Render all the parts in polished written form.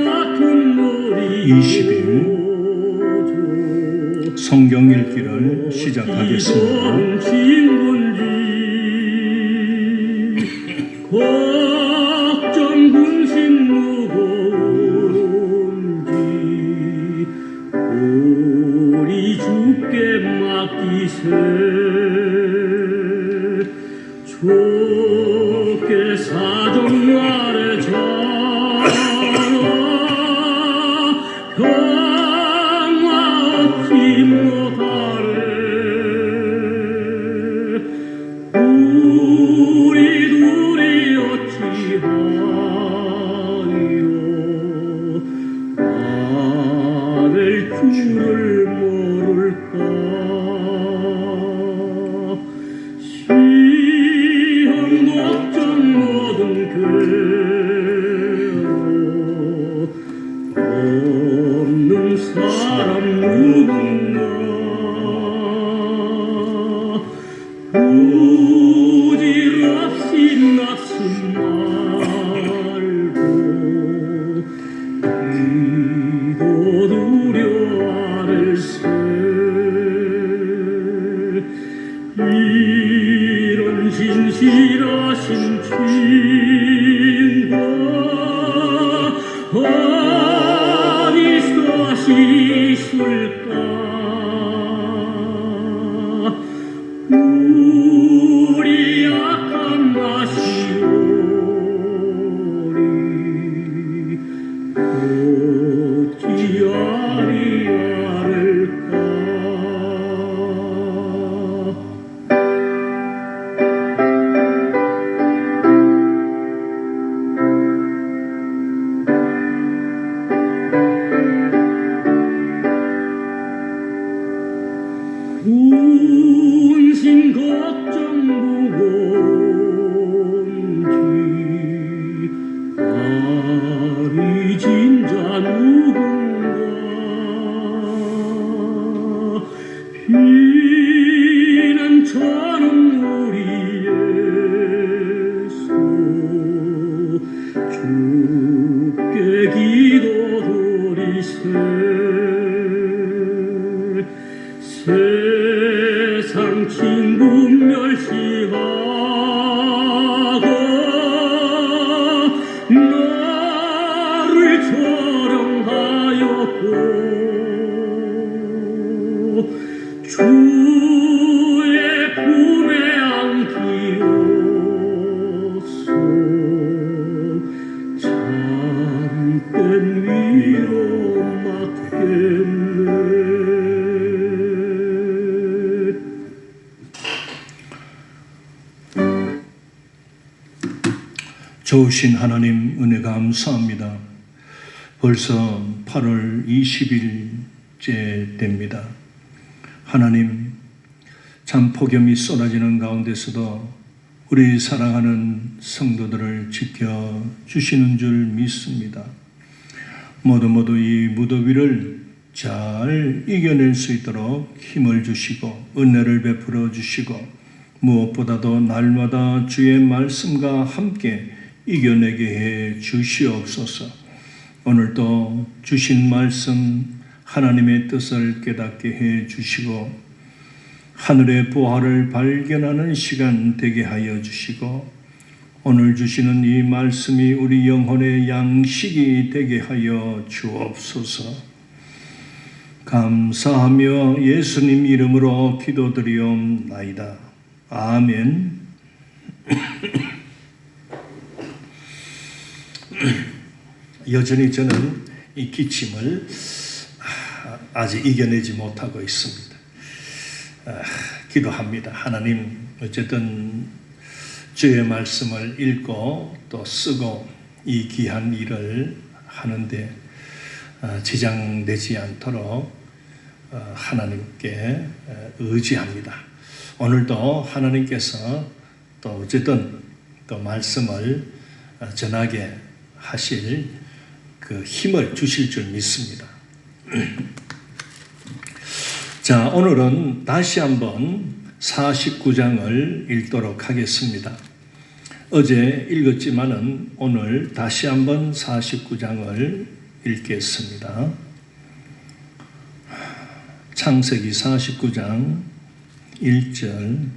8월 20일 성경 읽기를 시작하겠습니다. 걱정 근심 무거운지 우리 주께 맡기세. 주께 사정 아래 평화 없이 못하네. 우리 둘이 어찌하여 아들 주를 모를까. 시험 걱정 모든 괴로움 없는 사람 누군가. 부질없이 낙심 말고 기도 두려 아를세. 이런 진실하신 친구 어디서 하시술까. 우리 약한 마시오리 어찌하리 아를까. 군심 걱정 무거운지 아리 진자 누군가. 피난처는 우리 예수 주께 기도 드리세. 세상 친구 멸시하고 나를 조롱하였고 주의 품에 안기었소. 참된 위로 맡겠네. 좋으신 하나님 은혜 감사합니다. 벌써 8월 20일째 됩니다. 하나님, 참 폭염이 쏟아지는 가운데서도 우리 사랑하는 성도들을 지켜주시는 줄 믿습니다. 모두 이 무더위를 잘 이겨낼 수 있도록 힘을 주시고 은혜를 베풀어 주시고 무엇보다도 날마다 주의 말씀과 함께 이겨내게 해 주시옵소서. 오늘도 주신 말씀 하나님의 뜻을 깨닫게 해 주시고 하늘의 보화를 발견하는 시간 되게 하여 주시고 오늘 주시는 이 말씀이 우리 영혼의 양식이 되게 하여 주옵소서. 감사하며 예수님 이름으로 기도드리옵나이다. 아멘. 여전히 저는 이 기침을 아직 이겨내지 못하고 있습니다. 기도합니다. 하나님, 어쨌든 주의 말씀을 읽고 또 쓰고 이 귀한 일을 하는데 지장되지 않도록 하나님께 의지합니다. 오늘도 하나님께서 또 어쨌든 또 말씀을 전하게 하실 그 힘을 주실 줄 믿습니다. 자, 오늘은 다시 한번 49장을 읽도록 하겠습니다. 어제 읽었지만은 오늘 다시 한번 49장을 읽겠습니다. 창세기 49장 1절.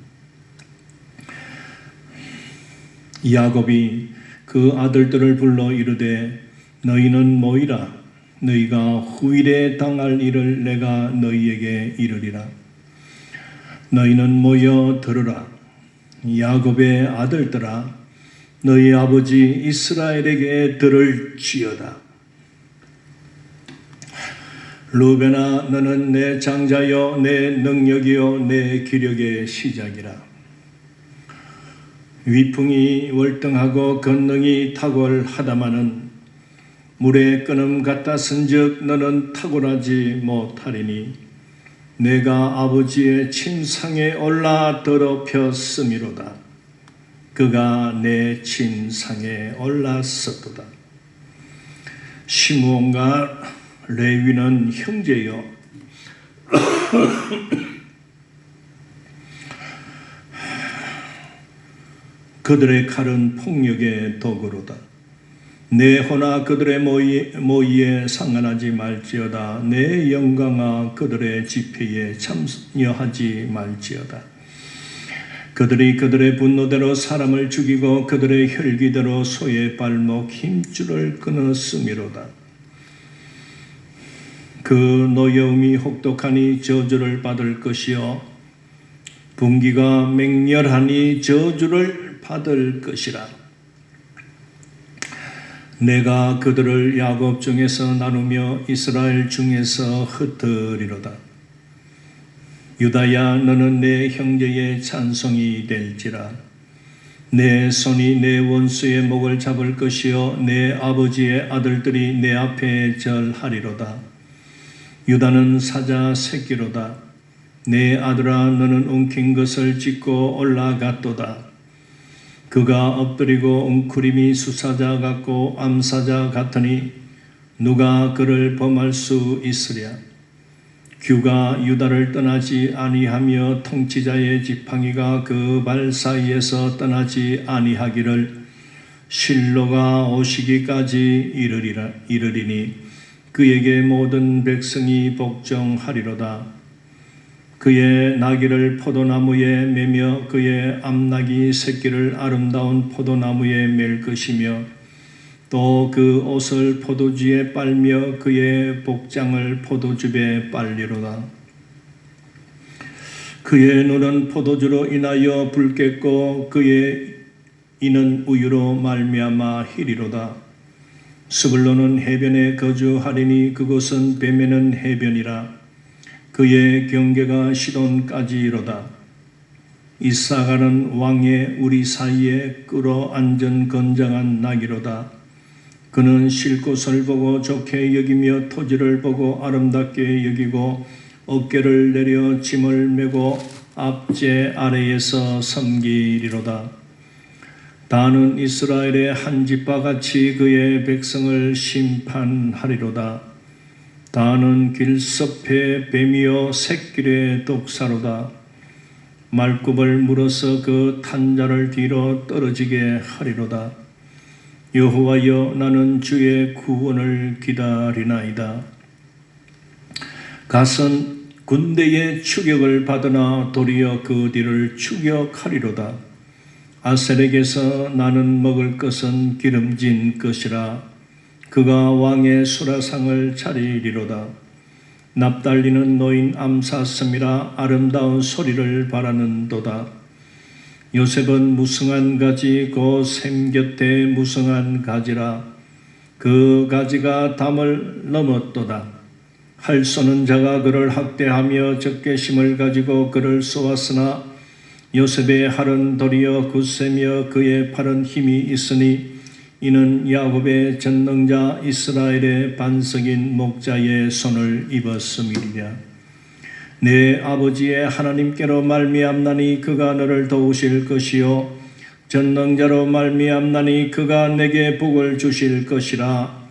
야곱이 그 아들들을 불러 이르되 너희는 모이라. 너희가 후일에 당할 일을 내가 너희에게 이르리라. 너희는 모여 들으라. 야곱의 아들들아, 너희 아버지 이스라엘에게 들을지어다. 루벤아, 너는 내 장자여, 내 능력이요, 내 기력의 시작이라. 위풍이 월등하고 권능이 탁월하다마는 물의 끊음 같았은즉 너는 탁월하지 못하리니 내가 아버지의 침상에 올라 더럽혔음이로다. 그가 내 침상에 올랐었도다. 시므온과 레위는 형제여, 그들의 칼은 폭력의 도구로다. 내 호나 그들의 모의에 상관하지 말지어다. 내 영광아 그들의 집회에 참여하지 말지어다. 그들이 그들의 분노대로 사람을 죽이고 그들의 혈기대로 소의 발목 힘줄을 끊었음이로다. 그 노여움이 혹독하니 저주를 받을 것이요 분기가 맹렬하니 저주를 받을 것이라. 내가 그들을 야곱 중에서 나누며 이스라엘 중에서 흩으리로다. 유다야, 너는 내 형제의 찬송이 될지라. 내 손이 내 원수의 목을 잡을 것이요 내 아버지의 아들들이 내 앞에 절하리로다. 유다는 사자 새끼로다. 내 아들아, 너는 웅킨 것을 찢고 올라갔도다. 그가 엎드리고 웅크림이 수사자 같고 암사자 같으니 누가 그를 범할 수 있으랴. 규가 유다를 떠나지 아니하며 통치자의 지팡이가 그 발 사이에서 떠나지 아니하기를 실로가 오시기까지 이르리니 그에게 모든 백성이 복종하리로다. 그의 나귀를 포도나무에 매며 그의 암나귀 새끼를 아름다운 포도나무에 맬 것이며 또 그 옷을 포도주에 빨며 그의 복장을 포도즙에 빨리로다. 그의 눈은 포도주로 인하여 붉겠고 그의 이는 우유로 말미암아 희리로다. 스불론은 해변에 거주하리니 그곳은 뱀에는 해변이라. 그의 경계가 시돈까지로다. 이사가는 왕의 우리 사이에 끌어앉은 건장한 나귀로다. 그는 쉴 곳을 보고 좋게 여기며 토지를 보고 아름답게 여기고 어깨를 내려 짐을 메고 앞제 아래에서 섬기리로다. 다는 이스라엘의 한 집과 같이 그의 백성을 심판하리로다. 다는 길섭의 뱀이요 새길의 독사로다. 말굽을 물어서 그 탄자를 뒤로 떨어지게 하리로다. 여호와여, 나는 주의 구원을 기다리나이다. 갓은 군대의 추격을 받으나 도리어 그 뒤를 추격하리로다. 아셀에게서 나는 먹을 것은 기름진 것이라. 그가 왕의 수라상을 차리리로다. 납달리는 노인 암사슴이라 아름다운 소리를 바라는도다. 요셉은 무성한 가지 곧 샘 곁에 무성한 가지라. 그 가지가 담을 넘었도다. 활 쏘는 자가 그를 학대하며 적개심을 가지고 그를 쏘았으나 요셉의 활은 도리어 굳세며 그의 팔은 힘이 있으니 이는 야곱의 전능자 이스라엘의 반석인 목자의 손을 입었음이니라. 내 아버지의 하나님께로 말미암나니 그가 너를 도우실 것이요 전능자로 말미암나니 그가 내게 복을 주실 것이라.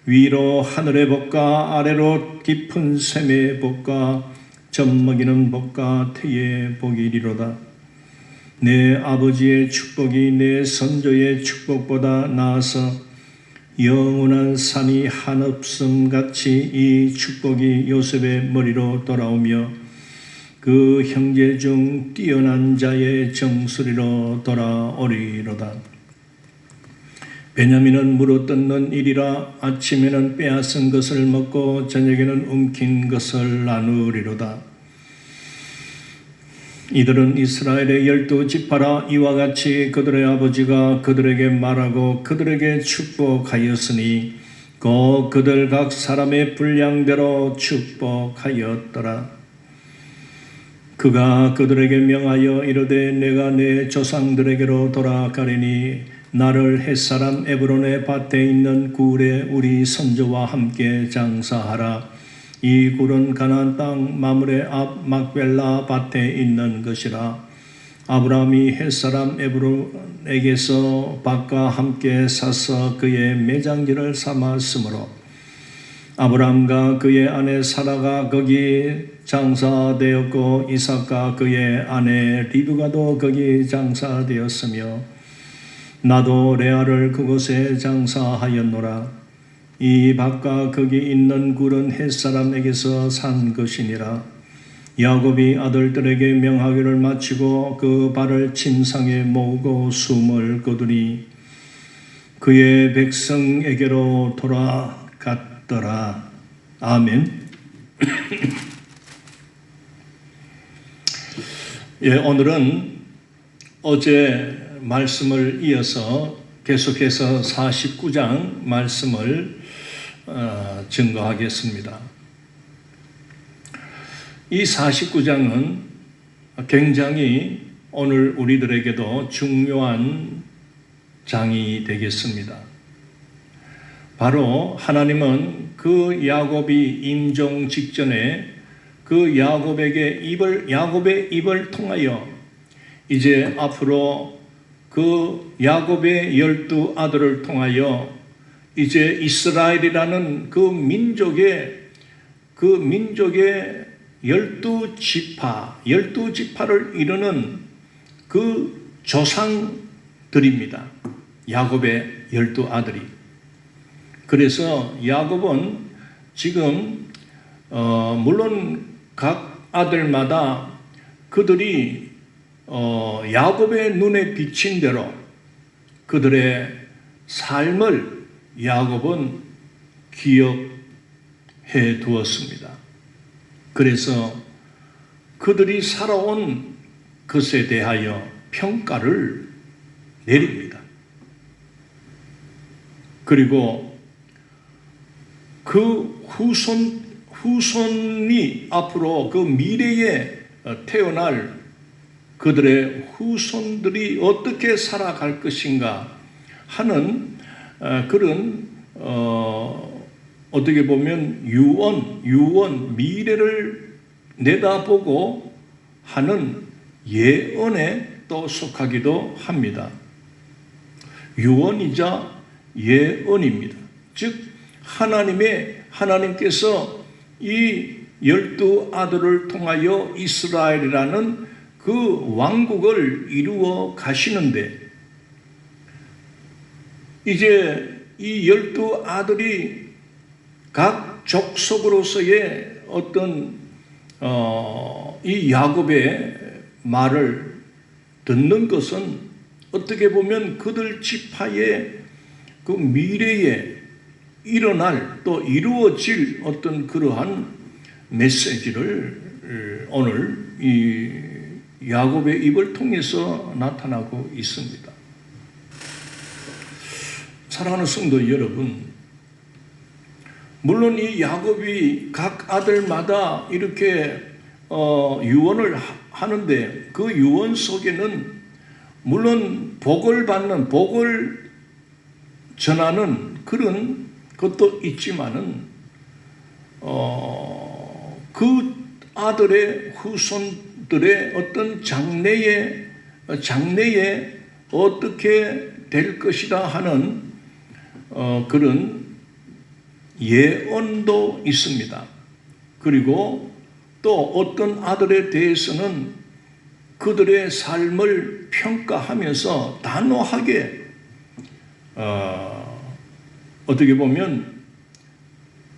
위로 하늘의 복과 아래로 깊은 샘의 복과 젖먹이는 복과 태의 복이리로다. 내 아버지의 축복이 내 선조의 축복보다 나아서 영원한 산이 한없음같이 이 축복이 요셉의 머리로 돌아오며 그 형제 중 뛰어난 자의 정수리로 돌아오리로다. 베냐민은 물어뜯는 일이라 아침에는 빼앗은 것을 먹고 저녁에는 움킨 것을 나누리로다. 이들은 이스라엘의 12지파라. 이와 같이 그들의 아버지가 그들에게 말하고 그들에게 축복하였으니 곧 그들 각 사람의 분량대로 축복하였더라. 그가 그들에게 명하여 이르되 내가 내 조상들에게로 돌아가리니 나를 햇사람 에브론의 밭에 있는 굴에 우리 선조와 함께 장사하라. 이 굴은 가나안 땅 마므레 앞 막벨라 밭에 있는 것이라. 아브라함이 햇사람 에브론에게서 밭과 함께 사서 그의 매장지를 삼았으므로 아브라함과 그의 아내 사라가 거기 장사되었고 이삭과 그의 아내 리브가도 거기 장사되었으며 나도 레아를 그곳에 장사하였노라. 이 밭과 거기 있는 굴은 햇사람에게서 산 것이니라. 야곱이 아들들에게 명하기를 마치고 그 발을 침상에 모으고 숨을 거두니 그의 백성에게로 돌아갔더라. 아멘. 예, 오늘은 어제 말씀을 이어서 계속해서 49장 말씀을 증거하겠습니다. 이 49장은 굉장히 오늘 우리들에게도 중요한 장이 되겠습니다. 바로 하나님은 그 야곱이 임종 직전에 그 야곱의 입을 통하여 이제 앞으로 그 야곱의 12아들을 통하여 이제 이스라엘이라는 그 민족의 12지파를 이루는 그 조상들입니다. 야곱의 12아들이. 그래서 야곱은 지금 물론 각 아들마다 그들이 야곱의 눈에 비친 대로 그들의 삶을 야곱은 기억해 두었습니다. 그래서 그들이 살아온 것에 대하여 평가를 내립니다. 그리고 그 후손이 앞으로 그 미래에 태어날 그들의 후손들이 어떻게 살아갈 것인가 하는 그런 어떻게 보면 유언 미래를 내다보고 하는 예언에 또 속하기도 합니다. 유언이자 예언입니다. 즉 하나님께서 이 12아들을 통하여 이스라엘이라는 그 왕국을 이루어 가시는데 이제 이 12아들이 각 족속으로서의 어떤 이 야곱의 말을 듣는 것은 어떻게 보면 그들 지파의 그 미래에 일어날 또 이루어질 어떤 그러한 메시지를 오늘 이 야곱의 입을 통해서 나타나고 있습니다. 사랑하는 성도 여러분, 물론 이 야곱이 각 아들마다 이렇게 유언을 하는데 그 유언 속에는 물론 복을 전하는 그런 것도 있지만은 그 아들의 후손들의 어떤 장래에 어떻게 될 것이다 하는 그런 예언도 있습니다. 그리고 또 어떤 아들에 대해서는 그들의 삶을 평가하면서 단호하게 어떻게 보면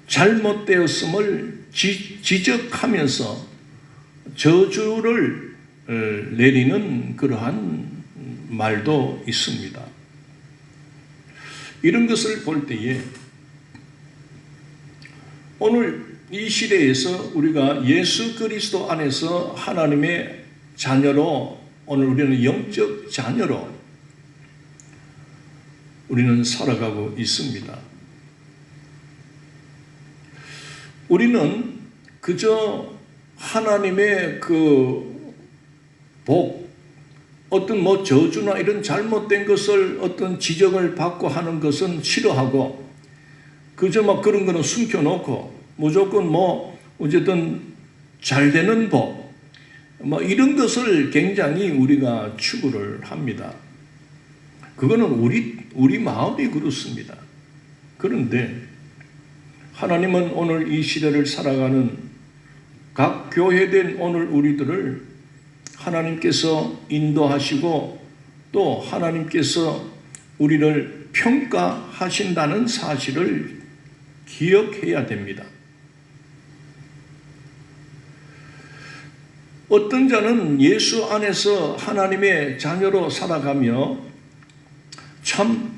잘못되었음을 지적하면서 저주를 내리는 그러한 말도 있습니다. 이런 것을 볼 때에 오늘 이 시대에서 우리가 예수 그리스도 안에서 하나님의 자녀로, 오늘 우리는 영적 자녀로 우리는 살아가고 있습니다. 우리는 그저 하나님의 그 복, 어떤 저주나 이런 잘못된 것을 어떤 지적을 받고 하는 것은 싫어하고, 그저 그런 거는 숨겨놓고 무조건 어쨌든 잘 되는 법, 이런 것을 굉장히 우리가 추구를 합니다. 그거는 우리 마음이 그렇습니다. 그런데 하나님은 오늘 이 시대를 살아가는 각 교회된 오늘 우리들을 하나님께서 인도하시고 또 하나님께서 우리를 평가하신다는 사실을 기억해야 됩니다. 어떤 자는 예수 안에서 하나님의 자녀로 살아가며 참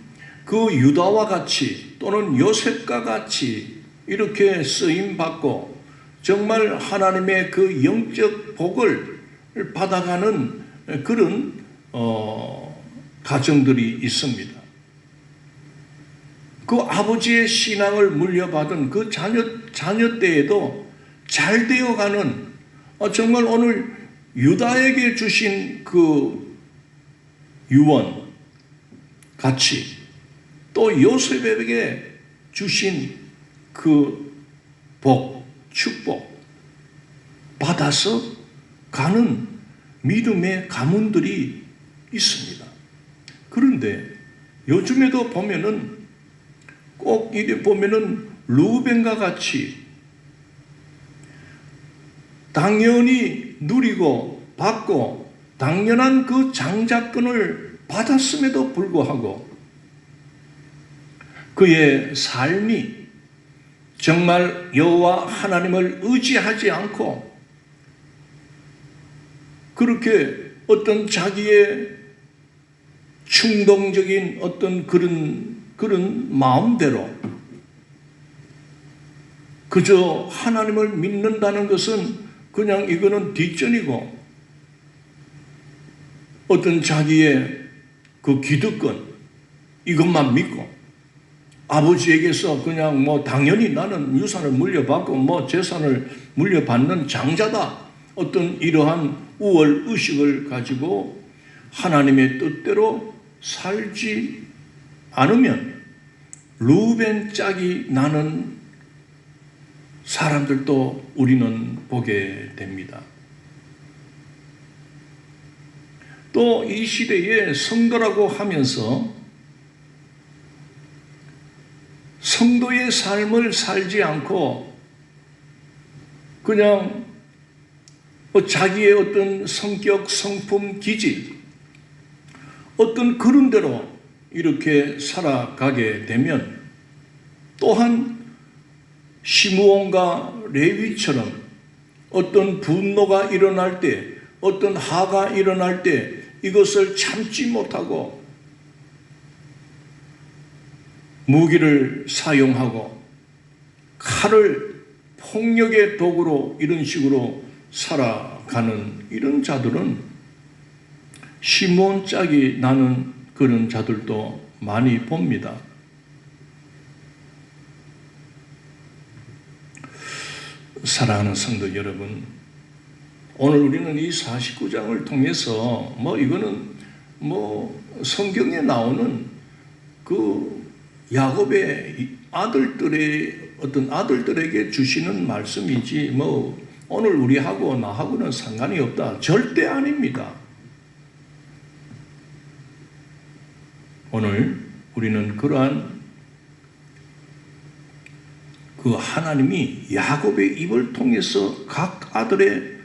그 유다와 같이 또는 요셉과 같이 이렇게 쓰임받고 정말 하나님의 그 영적 복을 받아가는 그런 가정들이 있습니다. 그 아버지의 신앙을 물려받은 그 자녀 때에도 잘 되어가는, 정말 오늘 유다에게 주신 그 유언 같이 또 요셉에게 주신 그 복, 축복 받아서 가는 믿음의 가문들이 있습니다. 그런데 요즘에도 보면은 꼭 이래 보면은 루벤과 같이 당연히 누리고 받고 당연한 그 장자권을 받았음에도 불구하고 그의 삶이 정말 여호와 하나님을 의지하지 않고 그렇게 어떤 자기의 충동적인 어떤 그런 마음대로 그저 하나님을 믿는다는 것은 그냥 이거는 뒷전이고 어떤 자기의 그 기득권 이것만 믿고 아버지에게서 그냥 당연히 나는 유산을 물려받고 재산을 물려받는 장자다, 어떤 이러한 우월 의식을 가지고 하나님의 뜻대로 살지 않으면 루벤 짝이 나는 사람들도 우리는 보게 됩니다. 또 이 시대에 성도라고 하면서 성도의 삶을 살지 않고 그냥 자기의 어떤 성격, 성품, 기질 어떤 그런 대로 이렇게 살아가게 되면 또한 시므온과 레위처럼 어떤 분노가 일어날 때, 어떤 화가 일어날 때 이것을 참지 못하고 무기를 사용하고 칼을 폭력의 도구로 이런 식으로 살아가는 이런 자들은 시므온 짝이 나는 그런 자들도 많이 봅니다. 사랑하는 성도 여러분, 오늘 우리는 이 49장을 통해서 이거는 성경에 나오는 그 야곱의 아들들의 어떤 아들들에게 주시는 말씀이지 오늘 우리하고 나하고는 상관이 없다, 절대 아닙니다. 오늘 우리는 그러한 그 하나님이 야곱의 입을 통해서 각 아들의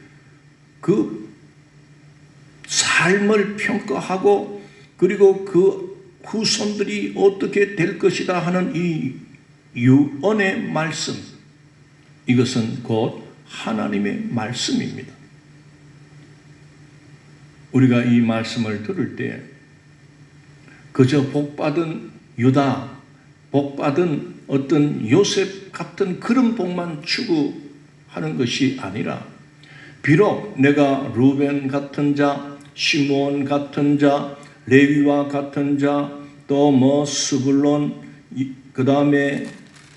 그 삶을 평가하고 그리고 그 후손들이 어떻게 될 것이다 하는 이 유언의 말씀, 이것은 곧 하나님의 말씀입니다. 우리가 이 말씀을 들을 때 그저 복받은 유다, 복받은 어떤 요셉 같은 그런 복만 추구하는 것이 아니라, 비록 내가 루벤 같은 자, 시므온 같은 자, 레위와 같은 자, 또 뭐 스불론, 그 다음에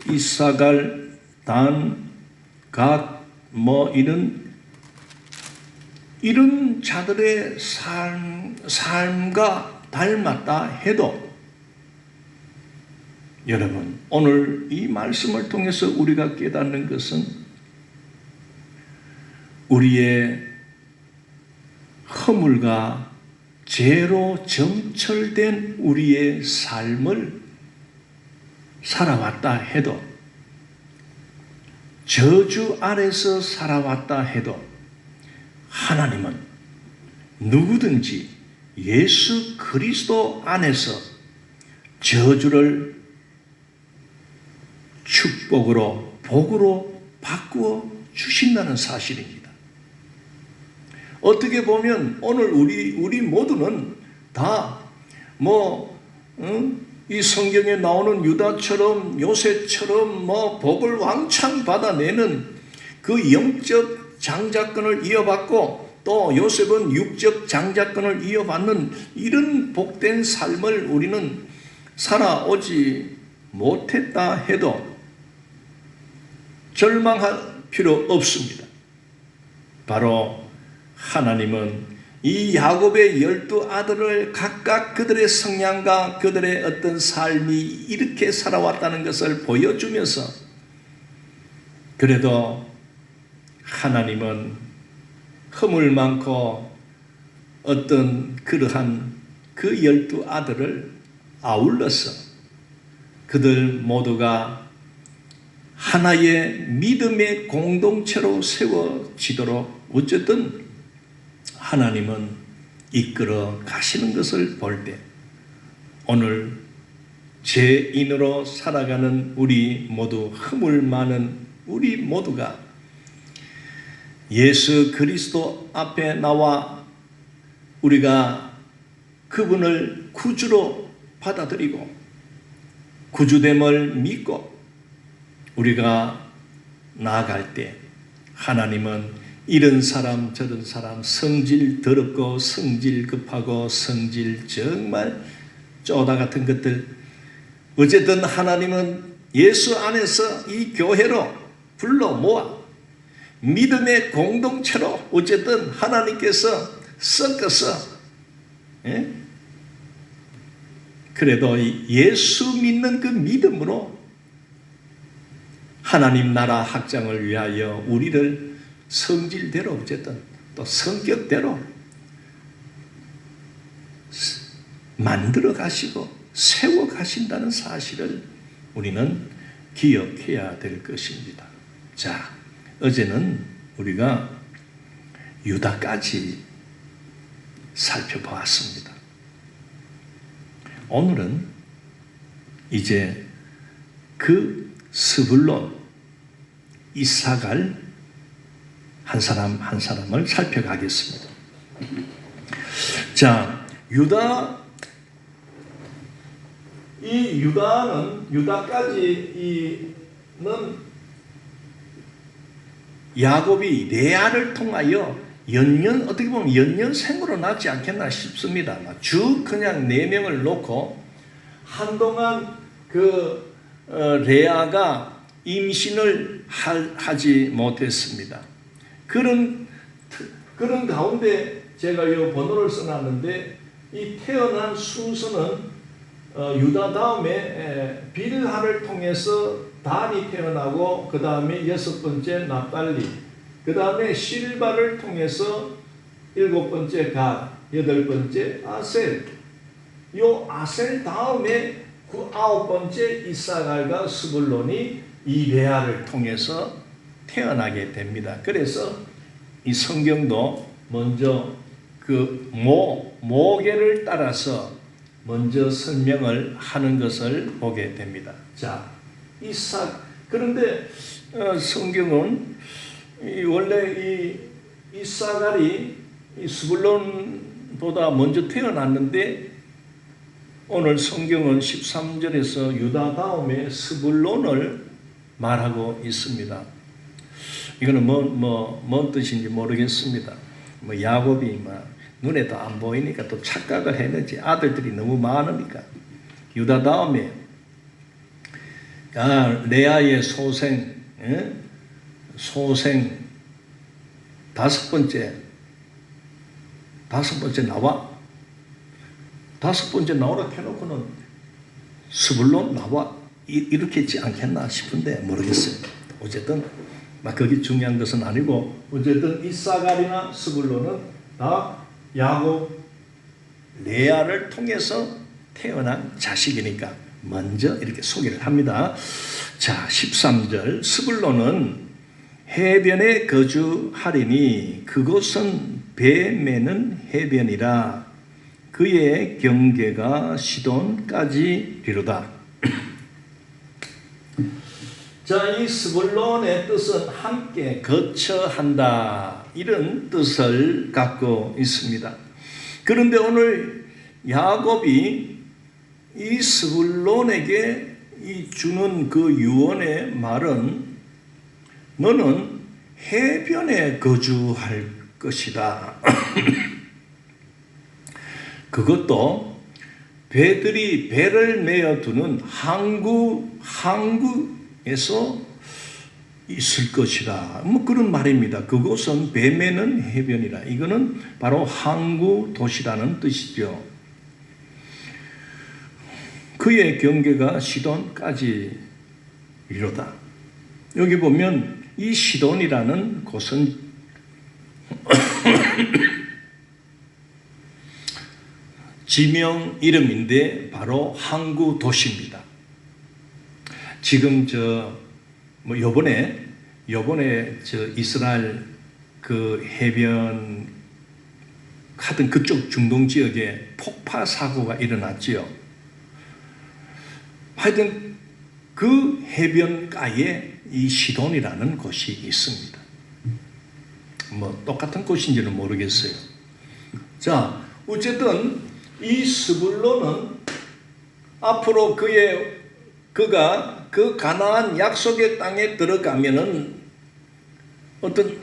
이사갈, 단, 갓, 뭐 이런 자들의 삶과 닮았다 해도, 여러분, 오늘 이 말씀을 통해서 우리가 깨닫는 것은 우리의 허물과 죄로 점철된 우리의 삶을 살아왔다 해도, 저주 아래서 살아왔다 해도, 하나님은 누구든지 예수 그리스도 안에서 저주를 축복으로, 복으로 바꾸어 주신다는 사실입니다. 어떻게 보면 오늘 우리 모두는 다 이 성경에 나오는 유다처럼 요셉처럼 복을 왕창 받아내는 그 영적 장자권을 이어받고, 또 요셉은 육적 장자권을 이어받는 이런 복된 삶을 우리는 살아오지 못했다 해도 절망할 필요 없습니다. 바로 하나님은 이 야곱의 12 아들을 각각 그들의 성향과 그들의 어떤 삶이 이렇게 살아왔다는 것을 보여주면서, 그래도 하나님은 허물 많고 어떤 그러한 그 12 아들을 아울러서 그들 모두가 하나의 믿음의 공동체로 세워지도록 어쨌든 하나님은 이끌어 가시는 것을 볼 때, 오늘 죄인으로 살아가는 우리 모두, 허물 많은 우리 모두가 예수 그리스도 앞에 나와 우리가 그분을 구주로 받아들이고 구주됨을 믿고 우리가 나아갈 때, 하나님은 이런 사람 저런 사람, 성질 더럽고 성질 급하고 성질 정말 쪼다 같은 것들, 어쨌든 하나님은 예수 안에서 이 교회로 불러 모아 믿음의 공동체로 어쨌든 하나님께서 섞어서, 그래도 예수 믿는 그 믿음으로 하나님 나라 확장을 위하여 우리를 성질대로 어쨌든 또 성격대로 만들어 가시고 세워 가신다는 사실을 우리는 기억해야 될 것입니다. 자, 어제는 우리가 유다까지 살펴보았습니다. 오늘은 이제 그 스불론, 이사갈 한 사람 한 사람을 살펴가겠습니다. 자, 유다까지는 야곱이 레아를 통하여 어떻게 보면 연년생으로 낳지 않겠나 싶습니다. 그냥 4명을 놓고 한동안 레아가 임신을 하지 못했습니다. 그런 가운데 제가 이 번호를 써놨는데, 이 태어난 순서는 유다 다음에 빌하를 통해서 단이 태어나고, 그 다음에 6번째 납달리, 그 다음에 실바를 통해서 7번째 갓, 8번째 아셀, 요 아셀 다음에 9번째 이사갈과 스불론이 이 레아를 통해서 태어나게 됩니다. 그래서 이 성경도 먼저 그 모계를 따라서 먼저 설명을 하는 것을 보게 됩니다. 자, 이삭. 그런데 성경은 원래 이 이사갈이 이 스불론보다 먼저 태어났는데 오늘 성경은 13절에서 유다 다음에 스불론을 말하고 있습니다. 이거는 뭔 뜻인지 모르겠습니다. 야곱이 눈에도 안 보이니까 또 착각을 했는지 아들들이 너무 많으니까 유다 다음에 레아의 소생 다섯 번째 나오라 해놓고는 스불론 나와 이렇게 했지 않겠나 싶은데 모르겠어요. 어쨌든 그게 중요한 것은 아니고 어쨌든 이사갈이나 스불론은 다 야곱 레아를 통해서 태어난 자식이니까 먼저 이렇게 소개를 합니다. 자, 13절 스불론은 해변에 거주하리니 그곳은 배 매는 해변이라 그의 경계가 시돈까지리로다. 자, 이 스불론의 뜻은 함께 거처한다 이런 뜻을 갖고 있습니다. 그런데 오늘 야곱이 이 스불론에게 주는 그 유언의 말은 너는 해변에 거주할 것이다. 그것도 배들이 배를 메어두는 항구에서 있을 것이다. 그런 말입니다. 그곳은 배 매는 해변이라. 이거는 바로 항구 도시라는 뜻이죠. 그의 경계가 시돈까지 이르다. 여기 보면 이 시돈이라는 곳은 지명 이름인데 바로 항구 도시입니다. 지금 요번에 이스라엘 그 해변 하던 그쪽 중동 지역에 폭파 사고가 일어났지요. 하여튼 그 해변가에 이 시돈이라는 곳이 있습니다. 똑같은 곳인지는 모르겠어요. 자, 어쨌든 이 스불론은 앞으로 그가 그 가나안 약속의 땅에 들어가면은 어떤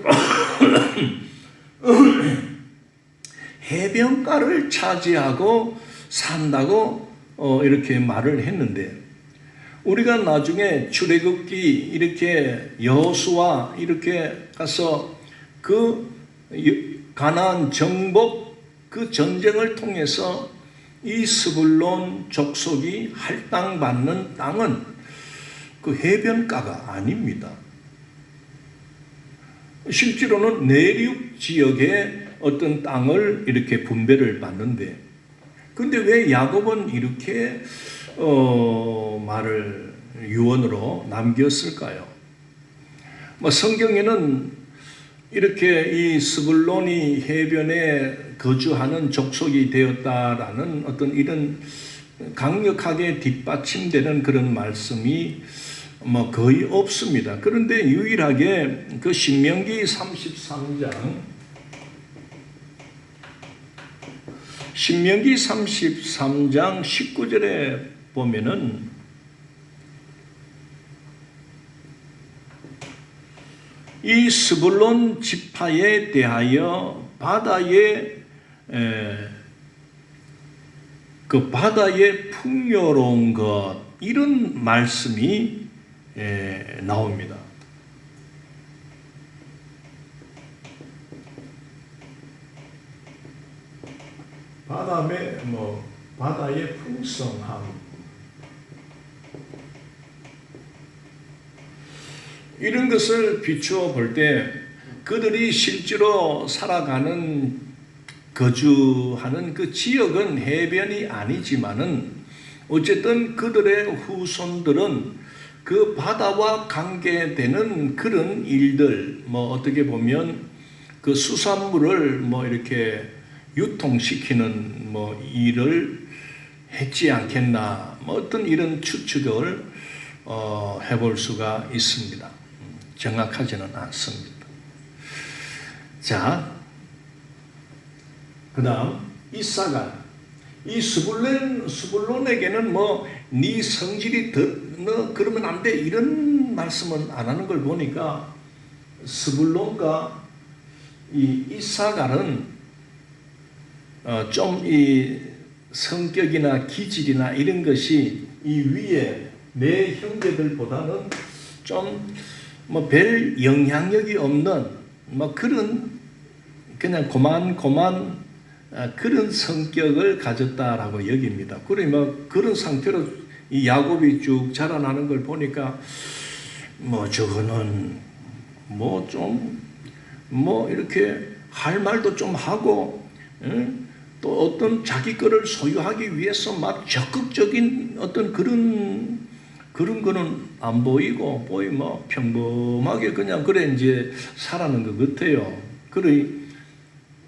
해변가를 차지하고 산다고 이렇게 말을 했는데 우리가 나중에 출애굽기 이렇게 여호수아 이렇게 가서 그 가나안 정복 그 전쟁을 통해서 이 스불론 족속이 할당받는 땅은 그 해변가가 아닙니다. 실제로는 내륙 지역의 어떤 땅을 이렇게 분배를 받는데 근데 왜 야곱은 이렇게 말을 유언으로 남겼을까요? 성경에는 이렇게 이 스불론이 해변에 거주하는 족속이 되었다라는 어떤 이런 강력하게 뒷받침되는 그런 말씀이 거의 없습니다. 그런데 유일하게 그 신명기 33장 19절에 보면은 이 스불론 지파에 대하여 바다의 풍요로운 것 이런 말씀이 나옵니다. 바다의 풍성함 이런 것을 비추어 볼 때 그들이 실제로 거주하는 그 지역은 해변이 아니지만은 어쨌든 그들의 후손들은 그 바다와 관계되는 그런 일들, 뭐 어떻게 보면 그 수산물을 뭐 이렇게 유통시키는 뭐 일을 했지 않겠나, 뭐 어떤 이런 추측을 해볼 수가 있습니다. 정확하지는 않습니다. 자, 그 다음 이사갈. 이 스불론에게는 뭐 네 성질이 너 그러면 안 돼 이런 말씀은 안 하는 걸 보니까 스불론과 이 이사갈은 좀 이 성격이나 기질이나 이런 것이 이 위에 내 형제들보다는 좀 뭐 별 영향력이 없는 뭐 그런 그냥 고만 그런 성격을 가졌다라고 여깁니다. 그래 뭐 그런 상태로 이 야곱이 쭉 자라나는 걸 보니까 뭐 저거는 뭐 좀 뭐 이렇게 할 말도 좀 하고, 또 어떤 자기 거를 소유하기 위해서 막 적극적인 어떤 그런 거는 안 보이고 뭐 평범하게 그냥 그래 이제 살아는 것 같아요. 그래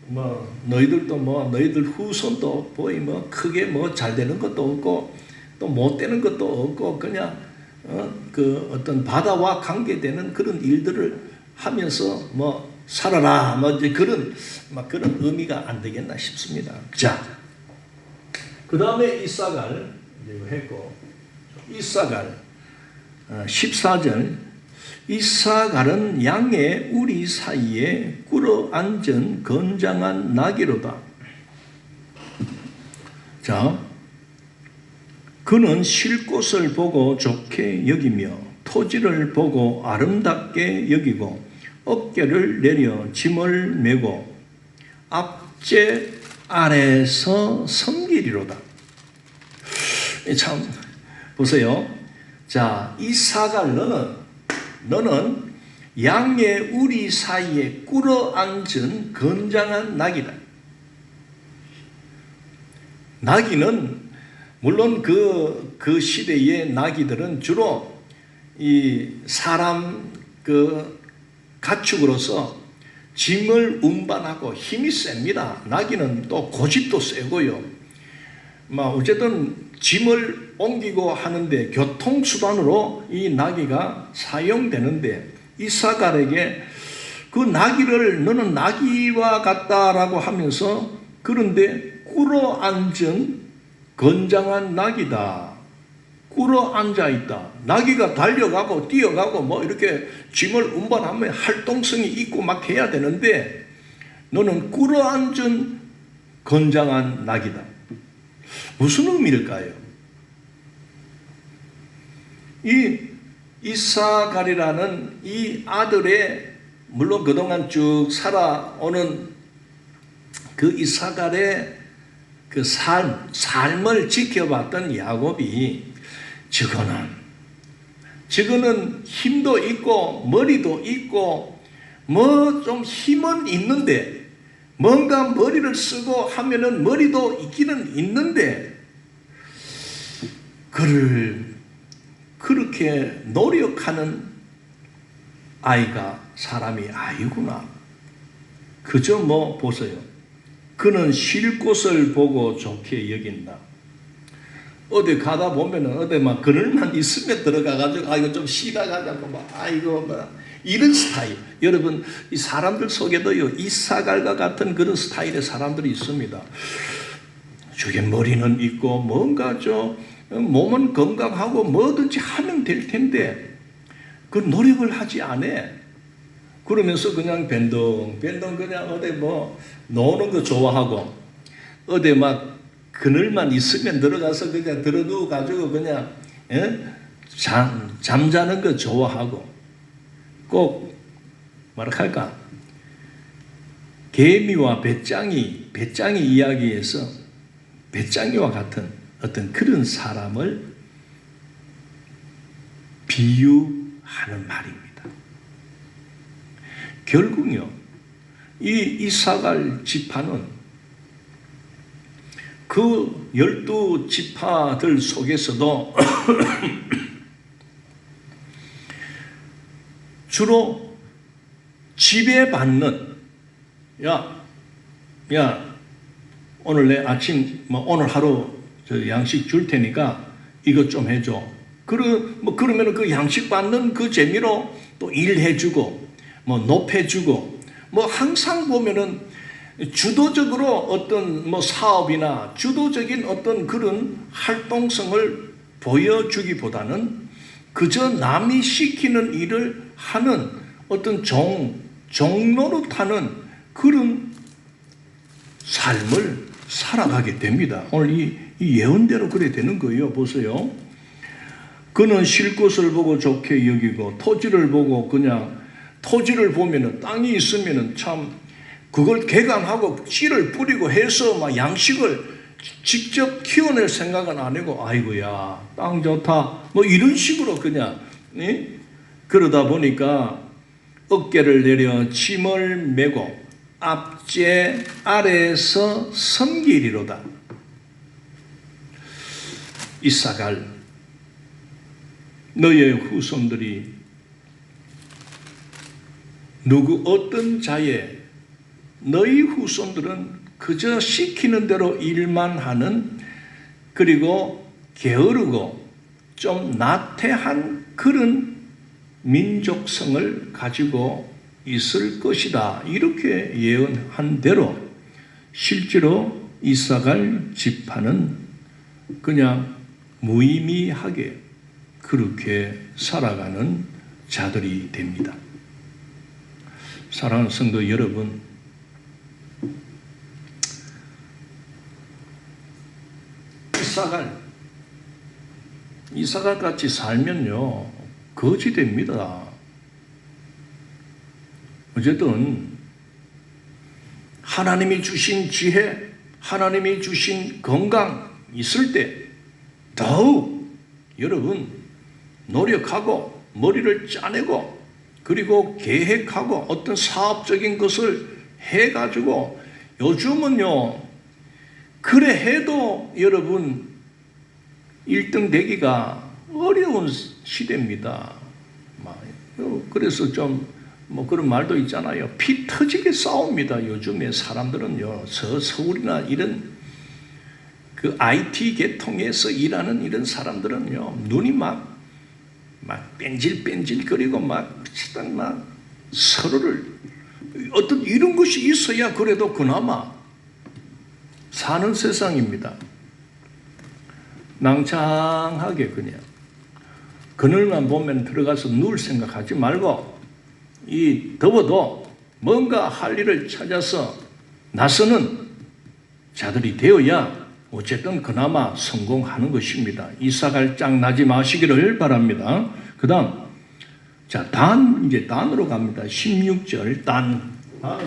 뭐 너희들도 뭐 너희들 후손도 거의 뭐 크게 뭐 잘 되는 것도 없고 또 못 되는 것도 없고 그냥 그 어떤 바다와 관계되는 그런 일들을 하면서 뭐 살아라 뭐 이제 그런 의미가 안 되겠나 싶습니다. 자, 그 다음에 이사갈 이제 했고 이사갈 14절. 이사갈은 양의 우리 사이에 꿇어앉은 건장한 나귀로다. 자, 그는 쉴 곳을 보고 좋게 여기며 토지를 보고 아름답게 여기고 어깨를 내려 짐을 메고 앞제 아래서 섬기리로다. 참 보세요. 자, 이사갈 너는 양의 우리 사이에 꿇어앉은 건장한 나귀다. 나귀는 물론 그 시대의 나귀들은 주로 이 사람 그 가축으로서 짐을 운반하고 힘이 셉니다. 나귀는 또 고집도 세고요. 어쨌든 짐을 옮기고 하는데 교통수단으로 이 나귀가 사용되는데 이사갈에게 그 나귀를 너는 나귀와 같다라고 하면서 그런데 꿇어앉은 건장한 나귀다. 꿇어앉아 있다. 나귀가 달려가고 뛰어가고 뭐 이렇게 짐을 운반하면 활동성이 있고 막 해야 되는데 너는 꿇어앉은 건장한 나귀다. 무슨 의미일까요? 이 이사갈이라는 이 아들의 물론 그동안 쭉 살아오는 그 이사갈의 그 삶을 지켜봤던 야곱이 저거는 힘도 있고 머리도 있고 뭐 좀 힘은 있는데 뭔가 머리를 쓰고 하면은 머리도 있기는 있는데 그를 그렇게 노력하는 아이가 사람이 아니구나. 그저 뭐 보세요. 그는 쉴 곳을 보고 좋게 여긴다. 어디 가다 보면은 어디 막 그늘만 있으면 들어가가지고 이거 좀 쉬다 가자고 이런 스타일. 여러분 이 사람들 속에도요 이사갈과 같은 그런 스타일의 사람들이 있습니다. 저게 머리는 있고 뭔가 몸은 건강하고 뭐든지 하면 될 텐데 그 노력을 하지 않아. 그러면서 그냥 밴덩 그냥 어디 뭐 노는 거 좋아하고 어디 막 그늘만 있으면 들어가서 그냥 들어누워 가지고 그냥 잠자는 거 좋아하고 꼭 뭐랄까 개미와 배짱이 이야기에서 배짱이와 같은 어떤 그런 사람을 비유하는 말입니다. 결국요 이 이사갈 지파는 그 12지파들 속에서도 주로 지배받는, 야 오늘 내 아침 오늘 하루 저 양식 줄 테니까 이것 좀 해줘. 그러면 그 양식 받는 그 재미로 또 일해주고 높여주고 항상 보면은 주도적으로 어떤 사업이나 주도적인 어떤 그런 활동성을 보여주기보다는 그저 남이 시키는 일을 하는 어떤 종로릇하는 그런 삶을 살아가게 됩니다. 오늘 이 예언대로 그래 되는 거예요. 보세요. 그는 쉴 곳을 보고 좋게 여기고 토지를 보고 그냥 토지를 보면은 땅이 있으면은 참 그걸 개간하고 씨를 뿌리고 해서 막 양식을 직접 키워낼 생각은 안 하고 아이고야 땅 좋다 이런 식으로 그냥 그러다 보니까 어깨를 내려 짐을 메고 앞제 아래에서 섬기리로다. 이사갈 너의 후손들이 누구 어떤 자의 너희 후손들은 그저 시키는 대로 일만 하는 그리고 게으르고 좀 나태한 그런 민족성을 가지고 있을 것이다. 이렇게 예언한 대로 실제로 이사갈 지파는 그냥 무의미하게 그렇게 살아가는 자들이 됩니다. 사랑하는 성도 여러분, 이사갈 같이 살면요 거지 됩니다. 어쨌든 하나님이 주신 지혜, 하나님이 주신 건강 있을 때 더욱 여러분 노력하고 머리를 짜내고 그리고 계획하고 어떤 사업적인 것을 해가지고 요즘은요 그래 해도 여러분 1등 되기가 어려운 시대입니다. 그래서 좀 그런 말도 있잖아요. 피 터지게 싸웁니다. 요즘에 사람들은요 서울이나 이런 그 IT 계통에서 일하는 이런 사람들은요 눈이 막 뺀질뺀질거리고 막 서로를 어떤 이런 것이 있어야 그래도 그나마 사는 세상입니다. 낭창하게 그냥 그늘만 보면 들어가서 누울 생각하지 말고 이 더워도 뭔가 할 일을 찾아서 나서는 자들이 되어야 어쨌든 그나마 성공하는 것입니다. 이사갈 짝 나지 마시기를 바랍니다. 그 다음 자 이제 단으로 갑니다. 16절 단은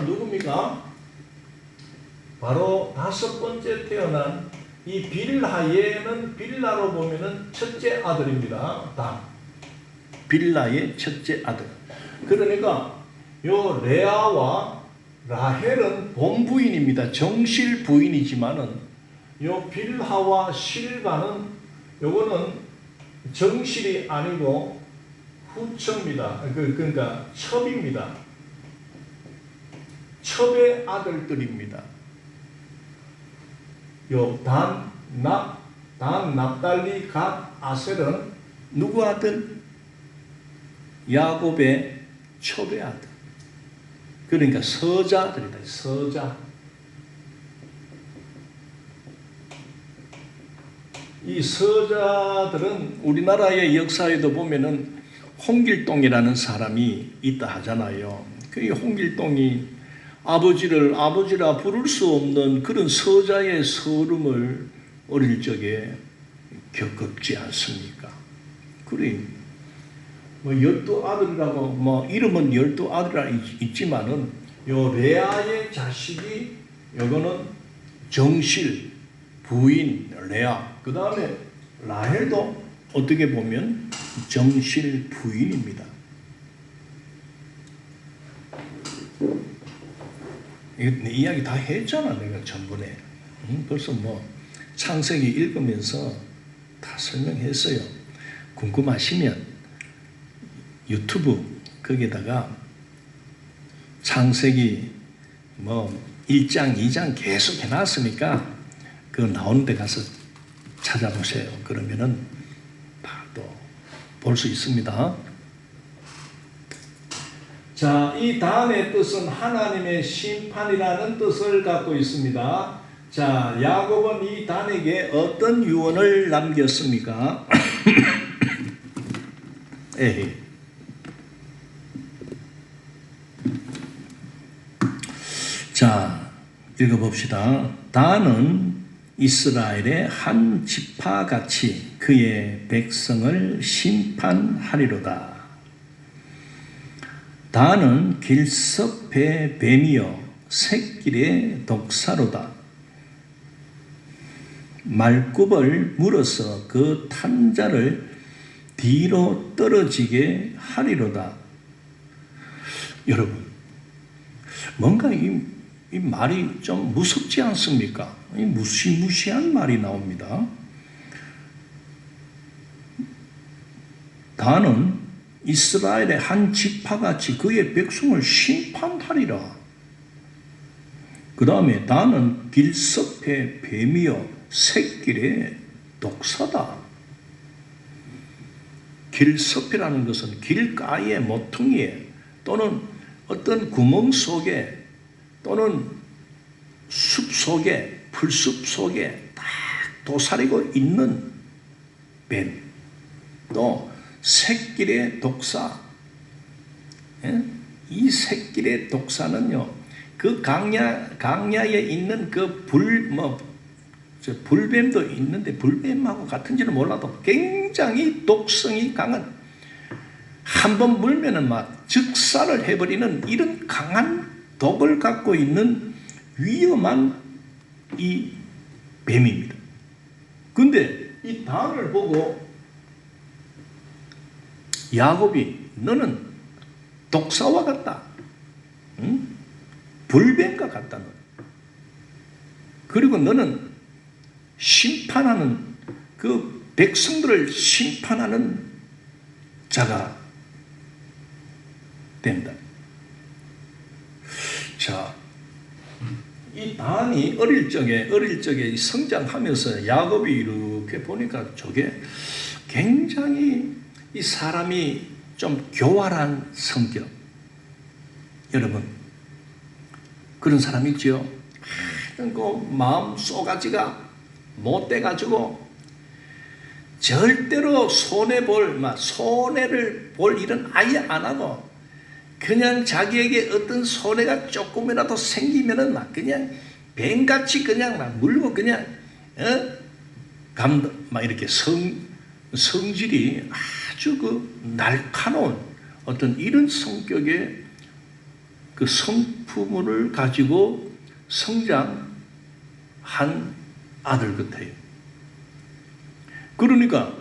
누굽니까? 바로 5번째 태어난 이 빌하에는 빌라로 보면은 첫째 아들입니다. 단 빌라의 첫째 아들. 그러니까 요 레아와 라헬은 본부인입니다. 정실 부인이지만은 요 빌하와 실바는 요거는 정실이 아니고 후처입니다. 그러니까 첩입니다. 첩의 아들들입니다. 요 단, 납달리, 갓, 아셀은 누구 아들? 야곱의 첩의 아들. 그러니까 서자들이다. 서자. 이 서자들은 우리나라의 역사에도 보면은 홍길동이라는 사람이 있다 하잖아요. 그 홍길동이 아버지라 부를 수 없는 그런 서자의 서름을 어릴 적에 겪었지 않습니까? 그래. 12아들이라고 이름은 12아들이라 있지만은 요 레아의 자식이 요거는 정실 부인 레아. 그 다음에 라헬도 어떻게 보면 정실 부인입니다. 내 이야기 다 했잖아 내가 전번에. 벌써 창세기 읽으면서 다 설명했어요. 궁금하시면 유튜브 거기다가 창세기 뭐 1장, 2장 계속 해놨으니까 그 나오는 데 가서 찾아보세요. 그러면은 다 또 볼 수 있습니다. 자, 이 다음의 뜻은 하나님의 심판이라는 뜻을 갖고 있습니다. 자, 야곱은 이 단에게 어떤 유언을 남겼습니까? 에이. 자, 읽어봅시다. 단은 이스라엘의 한 지파같이 그의 백성을 심판하리로다. 단은 길섭의 뱀이요 샛길의 독사로다. 말굽을 물어서 그 탄자를 뒤로 떨어지게 하리로다. 여러분, 뭔가 이 말이 좀 무섭지 않습니까? 이 무시무시한 말이 나옵니다. 단은 이스라엘의 한 지파같이 그의 백성을 심판하리라. 그 다음에 단은 길섭의 뱀이요 샛길의 독사다. 길섭이라는 것은 길가에 모퉁이에 또는 어떤 구멍 속에 또는 숲 속에 풀숲 속에 딱 도사리고 있는 뱀, 또 샛길의 독사. 이 샛길의 독사는요, 그 강야에 있는 그 불뱀도 있는데 불뱀하고 같은지는 몰라도 굉장히 독성이 강한, 한번 물면은 막 즉사를 해버리는 이런 강한 독을 갖고 있는 위험한 이 뱀입니다. 근데 이 단을 보고 야곱이 너는 독사와 같다. 응? 불뱀과 같다. 그리고 너는 심판하는 그 백성들을 심판하는 자가 된다. 자, 이 단이 어릴 적에 성장하면서 야곱이 이렇게 보니까 저게 굉장히 이 사람이 좀 교활한 성격. 여러분, 그런 사람 있죠? 그 마음 쏘가지가 못돼가지고 절대로 손해를 볼 일은 아예 안 하고 그냥 자기에게 어떤 손해가 조금이라도 생기면은 막 그냥 뱀같이 그냥 막 물고 그냥 막 이렇게 성질이 아주 그 날카로운 어떤 이런 성격의 그 성품을 가지고 성장한 아들 같아요. 그러니까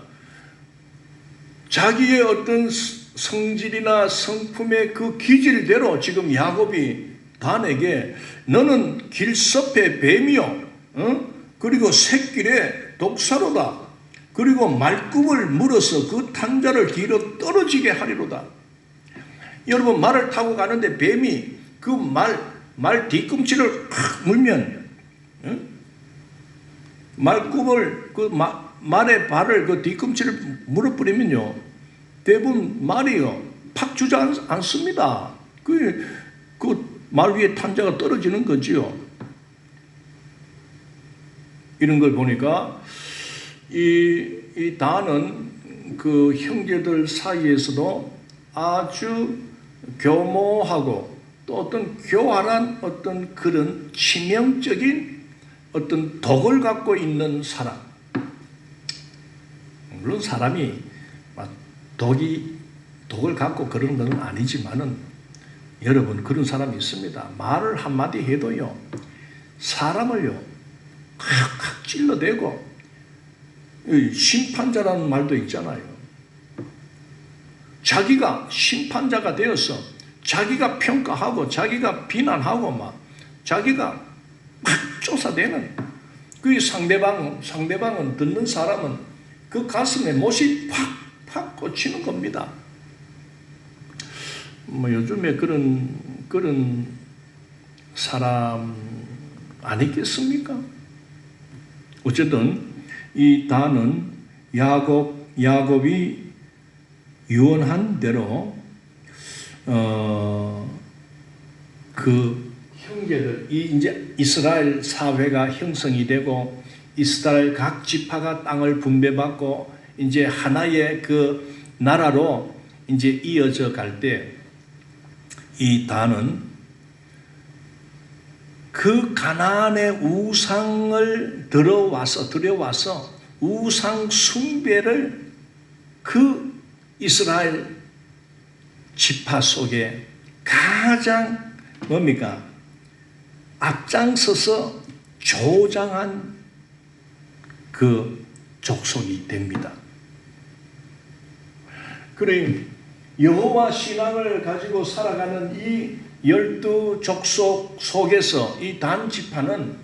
자기의 어떤 성질이나 성품의 그 기질대로 지금 야곱이 단에게 너는 길섭의 뱀이요, 그리고 샛길의 독사로다. 그리고 말굽을 물어서 그 탄자를 뒤로 떨어지게 하리로다. 여러분, 말을 타고 가는데 뱀이 그 말 뒤꿈치를 팍 물면, 말굽을 그 말의 발을 그 뒤꿈치를 물어버리면요, 대부분 말이요 팍 주지 않습니다. 그 말 위에 탄자가 떨어지는 거지요. 이런 걸 보니까 이 단은 그 형제들 사이에서도 아주 교모하고 또 어떤 교활한 어떤 그런 치명적인 어떤 독을 갖고 있는 사람. 물론 사람이 독을 갖고 그런 건 아니지만은 여러분, 그런 사람이 있습니다. 말을 한마디 해도요 사람을요 칵칵 찔러대고, 심판자라는 말도 있잖아요. 자기가 심판자가 되어서 자기가 평가하고 자기가 비난하고 막 자기가 막 쫓아대는 그 상대방은 듣는 사람은 그 가슴에 못이 팍팍 꽂히는 겁니다. 뭐 요즘에 그런 사람 안 있겠습니까? 어쨌든 이 단은 야곱이 유언한 대로 그 형제들, 이제 이스라엘 사회가 형성이 되고 이스라엘 각 지파가 땅을 분배받고 이제 하나의 그 나라로 이제 이어져 갈 때 이 단은 그 가나안의 우상을 들여와서 우상 숭배를 그 이스라엘 지파 속에 가장 뭡니까? 앞장서서 조장한 그 족속이 됩니다. 그래 여호와 신앙을 가지고 살아가는 이 12족속 속에서 이 단 지파는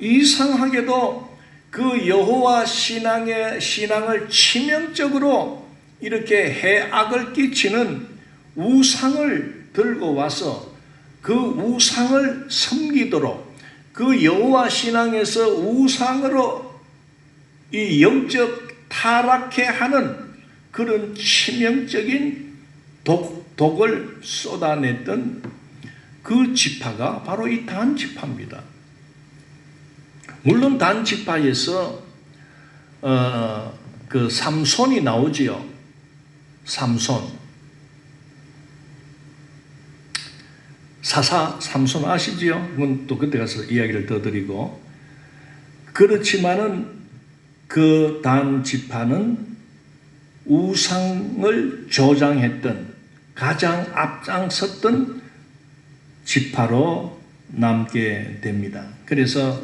이상하게도 그 여호와 신앙을 치명적으로 이렇게 해악을 끼치는 우상을 들고 와서 그 우상을 섬기도록 그 여호와 신앙에서 우상으로 이 영적 타락해 하는 그런 치명적인 독을 쏟아냈던 그 지파가 바로 이 단 지파입니다. 물론 단 지파에서 그 삼손이 나오지요. 삼손 삼손 아시지요? 그건 또 그때 가서 이야기를 더 드리고, 그렇지만은 그 단 지파는 우상을 조장했던 가장 앞장섰던 지파로 남게 됩니다. 그래서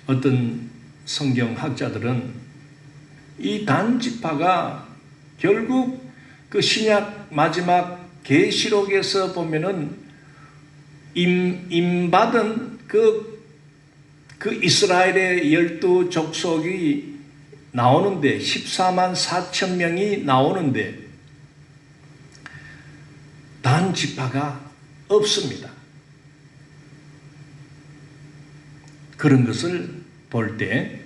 어떤 성경학자들은 이 단 지파가 결국 그 신약 마지막 계시록에서 보면은 임받은 그 이스라엘의 12족속이 나오는데 14만 4천 명이 나오는데 단 지파가 없습니다. 그런 것을 볼 때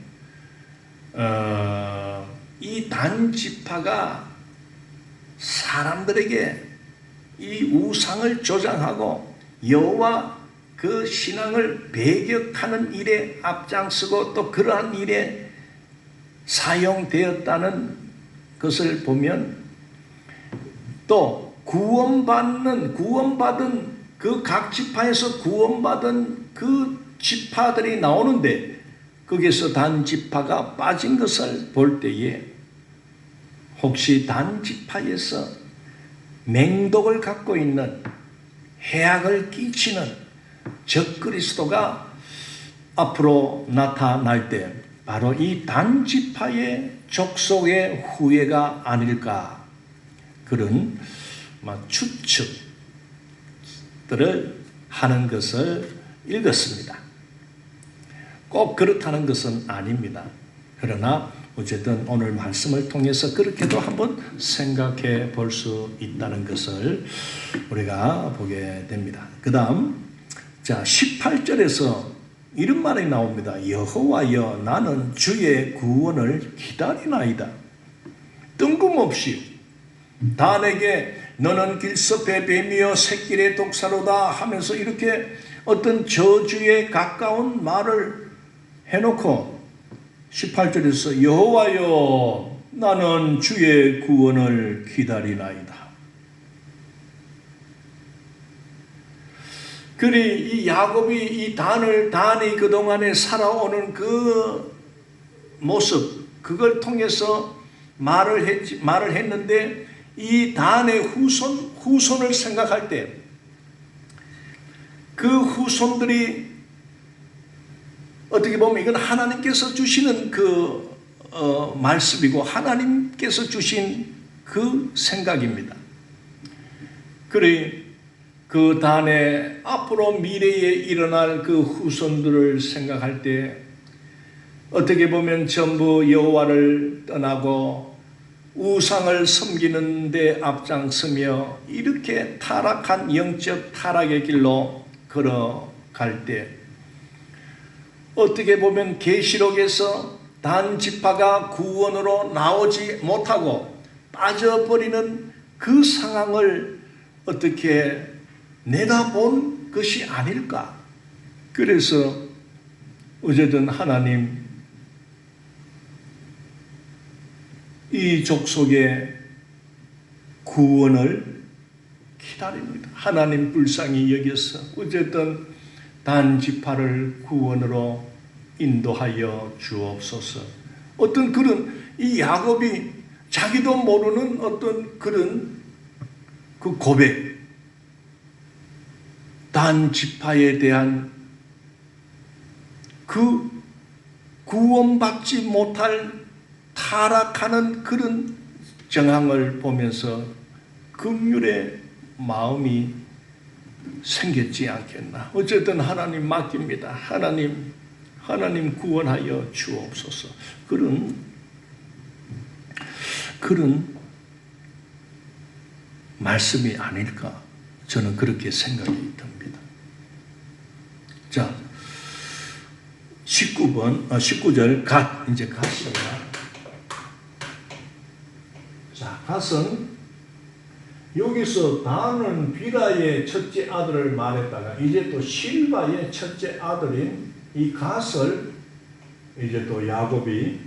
이 단 지파가 사람들에게 이 우상을 조장하고 여호와 그 신앙을 배격하는 일에 앞장서고 또 그러한 일에 사용되었다는 것을 보면, 또 구원받은 그 각 지파에서 구원받은 그 지파들이 나오는데 거기서 단 지파가 빠진 것을 볼 때에 혹시 단 지파에서 맹독을 갖고 있는 해악을 끼치는 적그리스도가 앞으로 나타날 때 바로 이 단 지파의 족속의 후예가 아닐까, 그런 추측들을 하는 것을 읽었습니다. 꼭 그렇다는 것은 아닙니다. 그러나 어쨌든 오늘 말씀을 통해서 그렇게도 한번 생각해 볼 수 있다는 것을 우리가 보게 됩니다. 그 다음 18절에서 이런 말이 나옵니다. 여호와여, 나는 주의 구원을 기다리나이다. 뜬금없이 단에게 너는 길섭의 뱀이여 샛길의 독사로다 하면서 이렇게 어떤 저주에 가까운 말을 해놓고 18절에서 여호와여, 나는 주의 구원을 기다리나이다. 그리 이 야곱이 이 단이 그동안에 살아오는 그 모습, 그걸 통해서 말을 했는데 이 단의 후손을 생각할 때 그 후손들이 어떻게 보면 이건 하나님께서 주시는 그 말씀이고 하나님께서 주신 그 생각입니다. 그래 그 단의 앞으로 미래에 일어날 그 후손들을 생각할 때 어떻게 보면 전부 여호와를 떠나고 우상을 섬기는 데 앞장서며 이렇게 타락한 영적 타락의 길로 걸어갈 때 어떻게 보면 계시록에서 단 지파가 구원으로 나오지 못하고 빠져버리는 그 상황을 어떻게 내다본 것이 아닐까. 그래서 어쨌든 하나님 이 족속의 구원을 기다립니다. 하나님 불쌍히 여겨서 어쨌든 단 지파를 구원으로 인도하여 주옵소서. 어떤 그런 이 야곱이 자기도 모르는 어떤 그런 그 고백, 단 지파에 대한 그 구원받지 못할 타락하는 그런 정황을 보면서 긍휼의 마음이 생겼지 않겠나. 어쨌든 하나님 맡깁니다. 하나님 구원하여 주옵소서. 그런 말씀이 아닐까. 저는 그렇게 생각이 듭니다. 자, 19절 이제 갓입니다. 자, 갓은 여기서 다는 비라의 첫째 아들을 말했다가 이제 또 실바의 첫째 아들인 이 갓을 이제 또 야곱이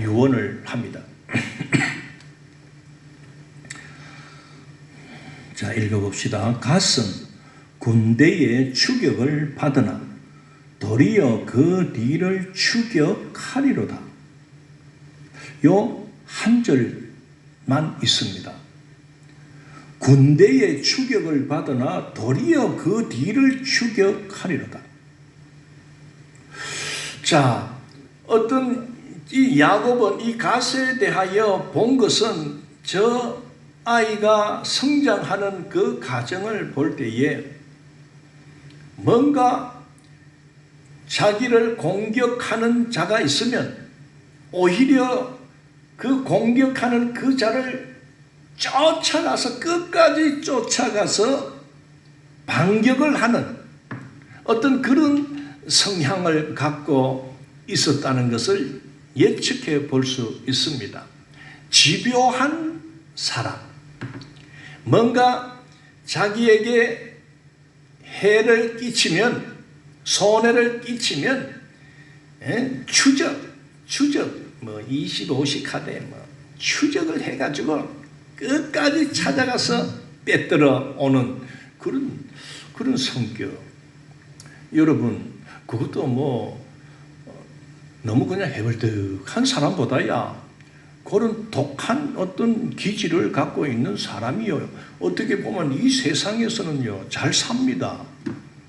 유언을 합니다. 자, 읽어봅시다. 갓은 군대의 추격을 받으나 도리어 그 뒤를 추격하리로다. 요 한 절만 있습니다. 군대의 추격을 받으나 도리어 그 뒤를 추격하리로다. 자, 어떤 이 야곱은 이 갓에 대하여 본 것은 저 아이가 성장하는 그 과정을 볼 때에 뭔가 자기를 공격하는 자가 있으면 오히려 그 공격하는 그 자를 쫓아가서 끝까지 쫓아가서 반격을 하는 어떤 그런 성향을 갖고 있었다는 것을 예측해 볼 수 있습니다. 집요한 사람, 뭔가 자기에게 해를 끼치면, 손해를 끼치면 추적 25씩 하되 추적을 해가지고 끝까지 찾아가서 빼들어 오는 그런 성격. 여러분, 그것도 너무 그냥 해벌떡한 사람보다야 그런 독한 어떤 기질을 갖고 있는 사람이요, 어떻게 보면 이 세상에서는요 잘 삽니다.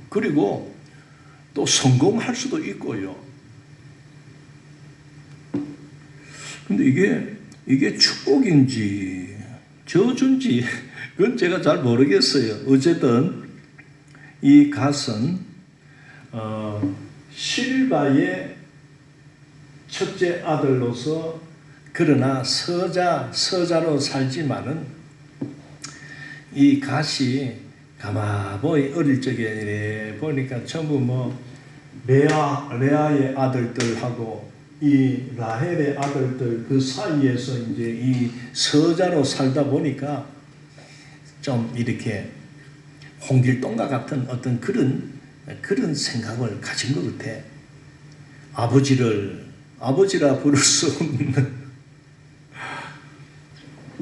그리고 또 성공할 수도 있고요. 근데 이게 축복인지 저주인지 그건 제가 잘 모르겠어요. 어쨌든 이 갓은 실바의 첫째 아들로서 그러나 서자로 살지만은 이 갓이 가마보이 어릴 적에 보니까 전부 레아의 아들들하고 이 라헬의 아들들 그 사이에서 이제 이 서자로 살다 보니까 좀 이렇게 홍길동과 같은 어떤 그런 생각을 가진 것 같아. 아버지라 부를 수 없는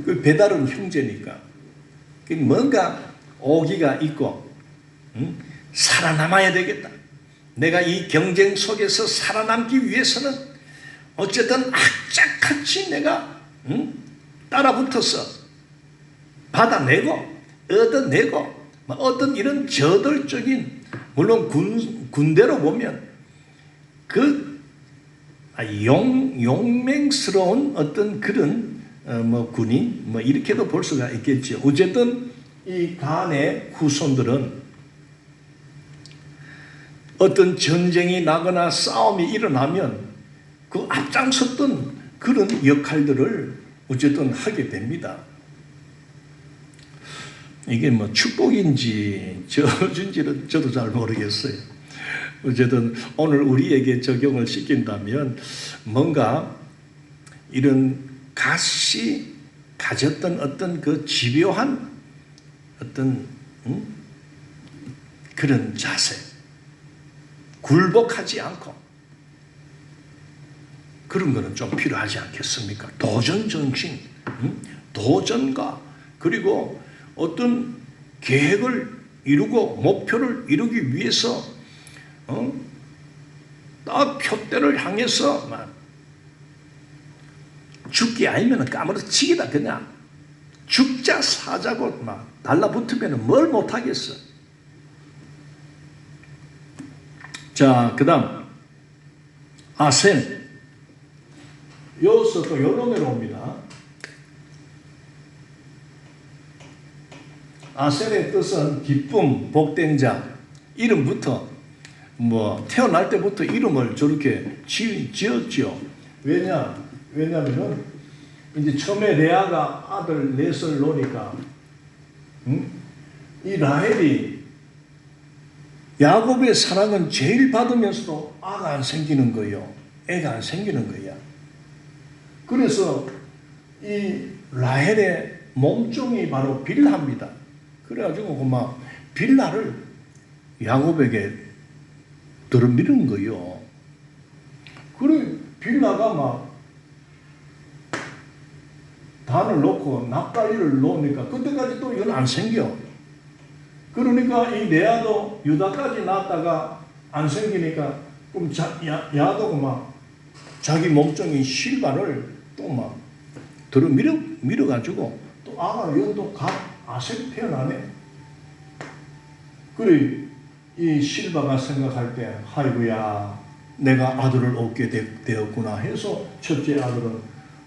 그 배다른 형제니까 뭔가 오기가 있고 살아남아야 되겠다. 내가 이 경쟁 속에서 살아남기 위해서는 어쨌든 악착같이 내가 따라붙어서 받아내고 얻어내고 어떤 이런 저돌적인, 물론 군대로 보면 그 용맹스러운 어떤 그런 군인 이렇게도 볼 수가 있겠죠. 어쨌든 이 간의 후손들은 어떤 전쟁이 나거나 싸움이 일어나면 그 앞장섰던 그런 역할들을 어쨌든 하게 됩니다. 이게 뭐 축복인지 저주인지는 저도 잘 모르겠어요. 어쨌든 오늘 우리에게 적용을 시킨다면 뭔가 이런 갓이 가졌던 어떤 그 집요한 어떤 그런 자세, 굴복하지 않고 그런 거는 좀 필요하지 않겠습니까? 도전 정신, 도전과 그리고 어떤 계획을 이루고 목표를 이루기 위해서 딱 표대를 향해서 막 죽기 아니면 까무러치기다. 그냥 죽자 사자고 막 달라붙으면 뭘 못하겠어. 자, 그 다음 아셈. 여기서 또 요런 애로 옵니다. 아셈의 뜻은 기쁨, 복된 자. 이름부터 뭐 태어날 때부터 이름을 저렇게 지었죠. 왜냐하면은 이제 처음에 레아가 아들 넷을 놓으니까 이 라헬이 야곱의 사랑은 제일 받으면서도 아가 안 생기는 거예요. 애가 안 생기는 거야. 그래서 이 라헬의 몸종이 바로 빌하입니다. 그래가지고 막 빌하를 야곱에게 들어밀은 거예요. 그래 빌하가 막 단을 놓고 납달리를 놓으니까 그때까지 또 이건 안 생겨. 그러니까 이 레아도 유다까지 낳았다가 안 생기니까 그럼 야도가 막 자기 몸종인 실바를 또 막 들어 밀어가지고 또 아가 이것도 아셈 태어나네. 그래 이 실바가 생각할 때 아이고야 내가 아들을 얻게 되었구나 해서 첫째 아들은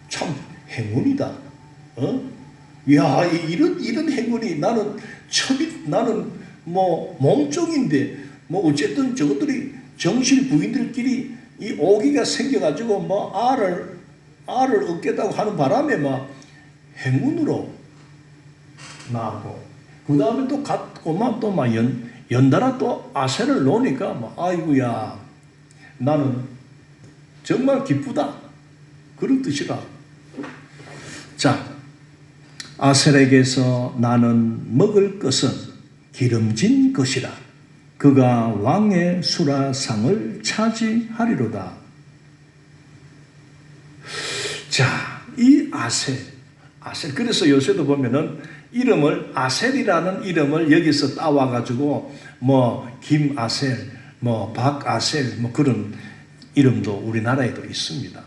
참 행운이다. 야 이런 행운이 나는 뭐 몸종인데 뭐 어쨌든 저것들이 정실 부인들끼리 이 오기가 생겨가지고 뭐 알을 얻겠다고 하는 바람에 막 행운으로 나고 그 다음에 또 갔고만 또 막 연달아 또 아셀을 놓으니까 막 아이고야 나는 정말 기쁘다 그런 뜻이라. 자, 아셀에게서 나는 먹을 것은 기름진 것이라. 그가 왕의 수라상을 차지하리로다. 자, 이 아셀. 그래서 요새도 보면은 이름을 아셀이라는 이름을 여기서 따와가지고 뭐 김아셀, 뭐 박아셀, 뭐 그런 이름도 우리나라에도 있습니다.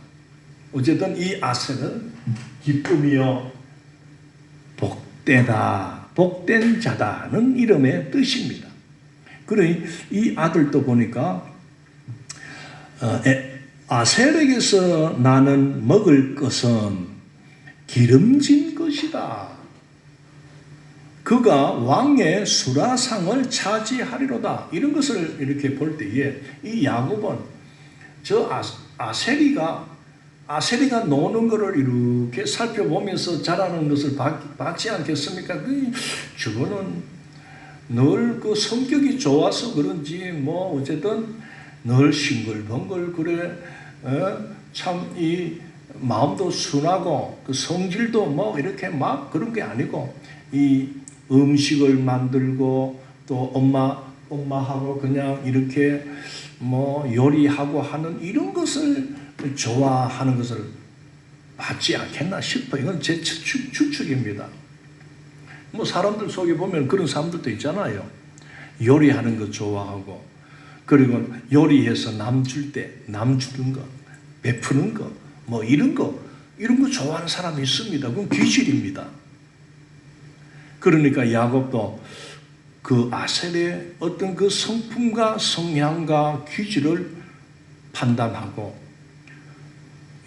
어쨌든 이 아셀은 기쁨이요 복되다, 복된 자다는 이름의 뜻입니다. 그래 이 아들도 보니까 아셀에게서 나는 먹을 것은 기름진 것이다. 그가 왕의 수라상을 차지하리로다. 이런 것을 이렇게 볼 때에 이 야곱은 저 아셀이가 노는 것을 이렇게 살펴보면서 자라는 것을 봤지 않겠습니까? 저거는 늘 그 성격이 좋아서 그런지 뭐 어쨌든 늘 싱글벙글 그래 참 이 마음도 순하고 그 성질도 뭐 이렇게 막 그런 게 아니고 이 음식을 만들고 또 엄마하고 그냥 이렇게 뭐 요리하고 하는 이런 것을 좋아하는 것을 받지 않겠나 싶어요. 이건 제 추측입니다. 뭐 사람들 속에 보면 그런 사람들도 있잖아요. 요리하는 거 좋아하고 그리고 요리해서 남 주는 거 베푸는 거 뭐 이런 거 좋아하는 사람이 있습니다. 그건 기질입니다. 그러니까 야곱도 그 아셀의 어떤 그 성품과 성향과 기질을 판단하고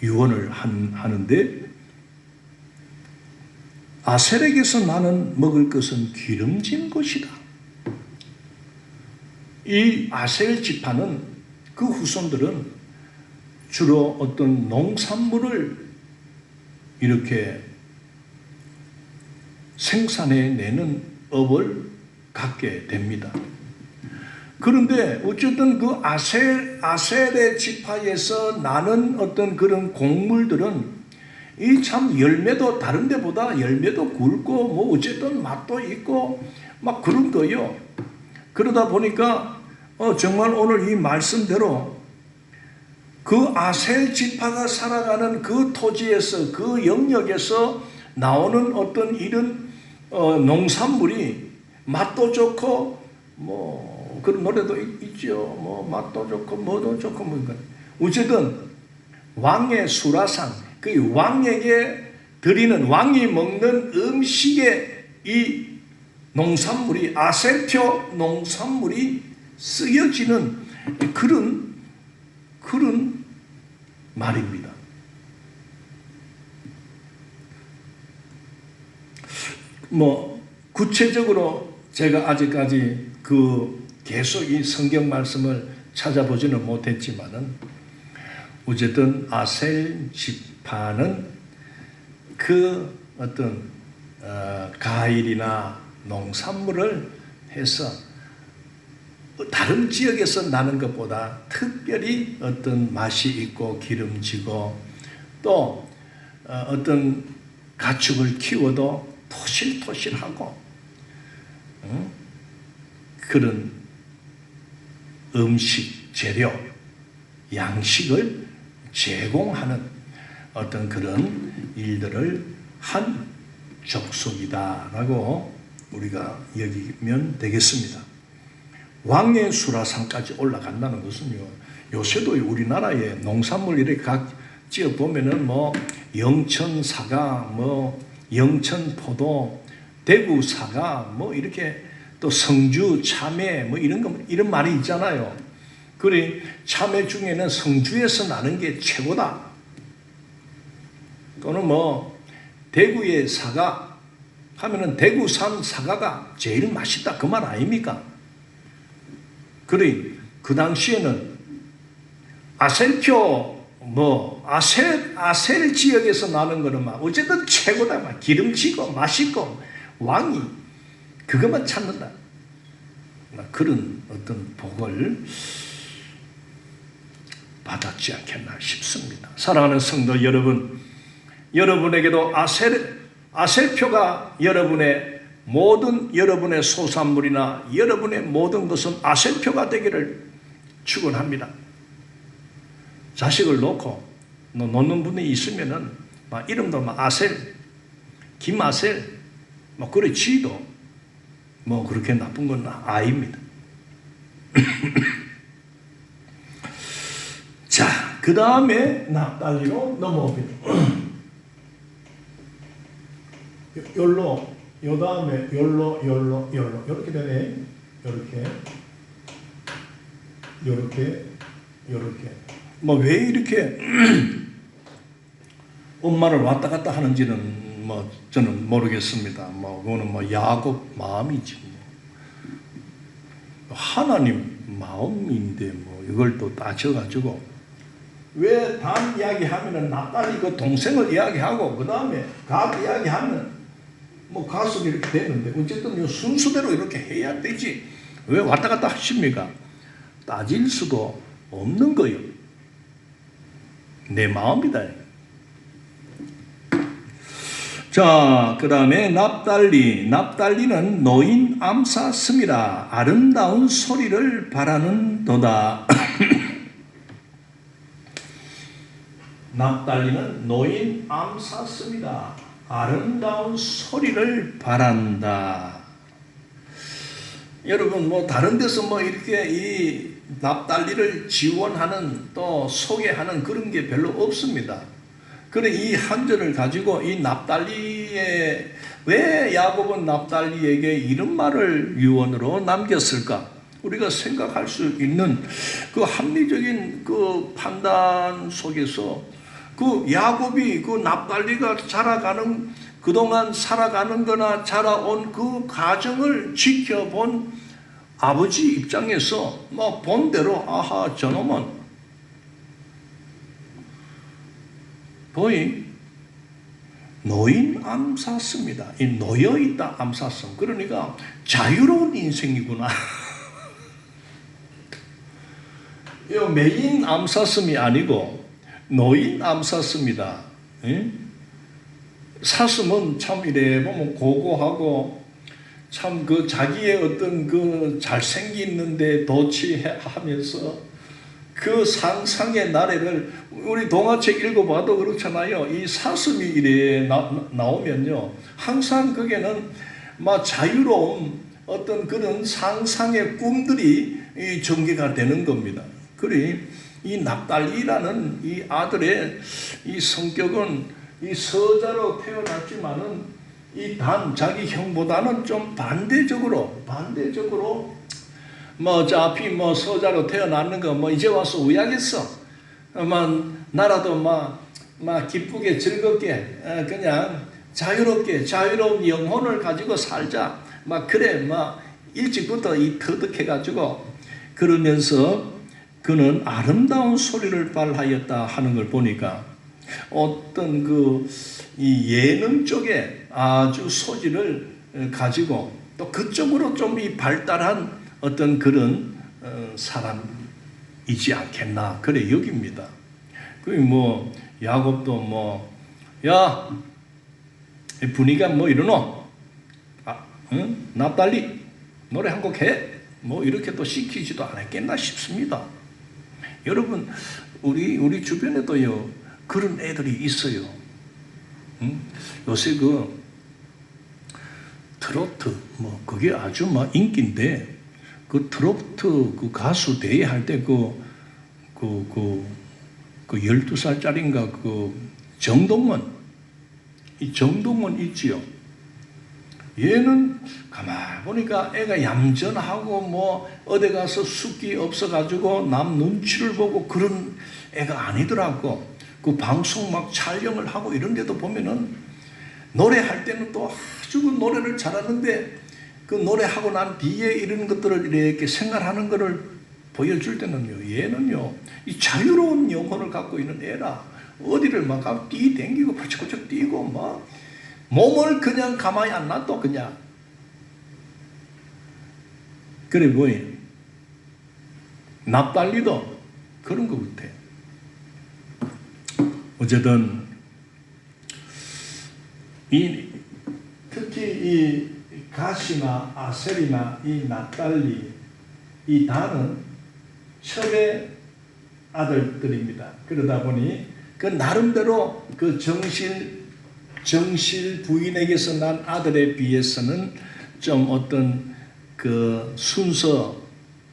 유언을 하는데 아셀에게서 나는 먹을 것은 기름진 것이다. 이 아셀 지파는 그 후손들은 주로 어떤 농산물을 이렇게 생산해내는 업을 갖게 됩니다. 그런데 어쨌든 그 아셀의 지파에서 나는 어떤 그런 곡물들은 이 참 열매도 다른 데보다 열매도 굵고 뭐 어쨌든 맛도 있고 막 그런 거요. 그러다 보니까 정말 오늘 이 말씀대로 그 아셀 지파가 살아가는 그 토지에서 그 영역에서 나오는 어떤 이런 농산물이 맛도 좋고 뭐 그런 노래도 있죠. 뭐 맛도 좋고 뭐도 좋고 뭐 어쨌든 왕의 수라상 그 왕에게 드리는 왕이 먹는 음식에 이 농산물이 아셀표 농산물이 쓰여지는 그런 말입니다. 뭐 구체적으로 제가 아직까지 계속 이 성경 말씀을 찾아보지는 못했지만은 어쨌든 아셀 지파는 그 어떤 과일이나 농산물을 해서 다른 지역에서 나는 것보다 특별히 어떤 맛이 있고 기름지고 또 어떤 가축을 키워도 토실토실하고 그런 음식, 재료, 양식을 제공하는 어떤 그런 일들을 한 족속이다라고 우리가 여기면 되겠습니다. 왕의 수라상까지 올라간다는 것은요, 요새도 우리나라에 농산물 이렇게 각 지어 보면은 뭐 영천 사과, 뭐 영천 포도, 대구 사과, 뭐 이렇게 또 성주 참외 뭐 이런 말이 있잖아요. 그래 참외 중에는 성주에서 나는 게 최고다. 또는 뭐 대구의 사과 하면은 대구산 사과가 제일 맛있다 그 말 아닙니까? 그래 그 당시에는 아셀표 뭐 아셀 지역에서 나는 거는 막 어쨌든 최고다. 막 기름지고 맛있고 왕이 그것만 찾는다. 그런 어떤 복을 받았지 않겠나 싶습니다. 사랑하는 성도 여러분, 여러분에게도 아셀표가 여러분의 소산물이나 여러분의 모든 것은 아셀표가 되기를 축원합니다. 자식을 놓는 분이 있으면은 막 이름도 막 아셀, 김아셀, 뭐 그래 지도 뭐 그렇게 나쁜 건 아닙니다. 자, 그 다음에 납달리로 넘어옵니다. 요 다음에 열로 이렇게 되네. 이렇게 뭐 왜 이렇게 엄마를 왔다 갔다 하는지는 뭐 저는 모르겠습니다. 뭐 그거는 뭐 야곱 마음이지 뭐 하나님 마음인데 뭐 이걸 또 따져가지고 왜 단 이야기하면은 납달리 그 동생을 이야기하고 그 다음에 갓 이야기하면 뭐 가서 이렇게 되는데 어쨌든 이 순서대로 이렇게 해야 되지 왜 왔다 갔다 하십니까? 따질 수도 없는 거요. 내 마음이다. 자, 그 다음에 납달리는 노인 암사슴이라 아름다운 소리를 바라는도다. 납달리는 노인 암사슴이다. 아름다운 소리를 바란다. 여러분 뭐 다른 데서 뭐 이렇게 이 납달리를 지원하는 또 소개하는 그런 게 별로 없습니다. 그래 이 한 절을 가지고 이 납달리의 왜 야곱은 납달리에게 이런 말을 유언으로 남겼을까? 우리가 생각할 수 있는 그 합리적인 그 판단 속에서 그 야곱이 그 납달리가 자라가는 그동안 살아가는 거나 자라온 그 과정을 지켜본 아버지 입장에서 뭐 본대로 아하 저놈은 거의 노인 암사슴이다. 이 놓여있다 암사슴. 그러니까 자유로운 인생이구나. 이 메인 암사슴이 아니고 노인 암사슴이다. 사슴은 참 이래 보면 고고하고 참 그 자기의 어떤 그 잘생기는데 도취하면서 그 상상의 나래를 우리 동화책 읽어봐도 그렇잖아요. 이 사슴이 이래 나오면요, 항상 거기에는 막 자유로운 어떤 그런 상상의 꿈들이 전개가 되는 겁니다. 그리 이 납달리라는 이 아들의 이 성격은 이 서자로 태어났지만은 이 자기 형보다는 좀 반대적으로 뭐 어차피 뭐 서자로 태어났는 거 뭐 이제 와서 우야겠어. 나라도 막 기쁘게 즐겁게 그냥 자유롭게 자유로운 영혼을 가지고 살자. 그래 일찍부터 이 터득해가지고 그러면서 그는 아름다운 소리를 발하였다 하는 걸 보니까 어떤 이 예능 쪽에 아주 소질을 가지고 또 그쪽으로 좀 이 발달한 어떤 그런 사람이지 않겠나 그래 여깁니다. 야곱도 야 분위기가 이러노? 납달리 노래 한 곡 해? 이렇게 또 시키지도 않았겠나 싶습니다. 여러분 우리 주변에도요 그런 애들이 있어요. 요새 트로트 그게 아주 인기인데 그 트로트 그 가수 대회 할 때 그 12살짜리인가 정동원 있지요. 얘는 가만 보니까 애가 얌전하고 어디 가서 숫기 없어가지고 남 눈치를 보고 그런 애가 아니더라고. 그 방송 촬영을 하고 이런 데도 보면은 노래할 때는 또 아주 그 노래를 잘하는데 그 노래하고 난 뒤에 이런 것들을 이렇게 생각하는 것을 보여줄 때는요, 얘는요, 이 자유로운 영혼을 갖고 있는 애라 어디를 뛰댕기고 퍼쩍퍼쩍 뛰고 몸을 그냥 가만히 안 놔둬 그냥. 그래 납달리도 그런 것 같아. 어쨌든 특히 이 가시나 아셀이나 이 납달리 이 다는 첩의 아들들입니다. 그러다 보니 그 나름대로 그 정실 부인에게서 난 아들에 비해서는 좀 어떤 그 순서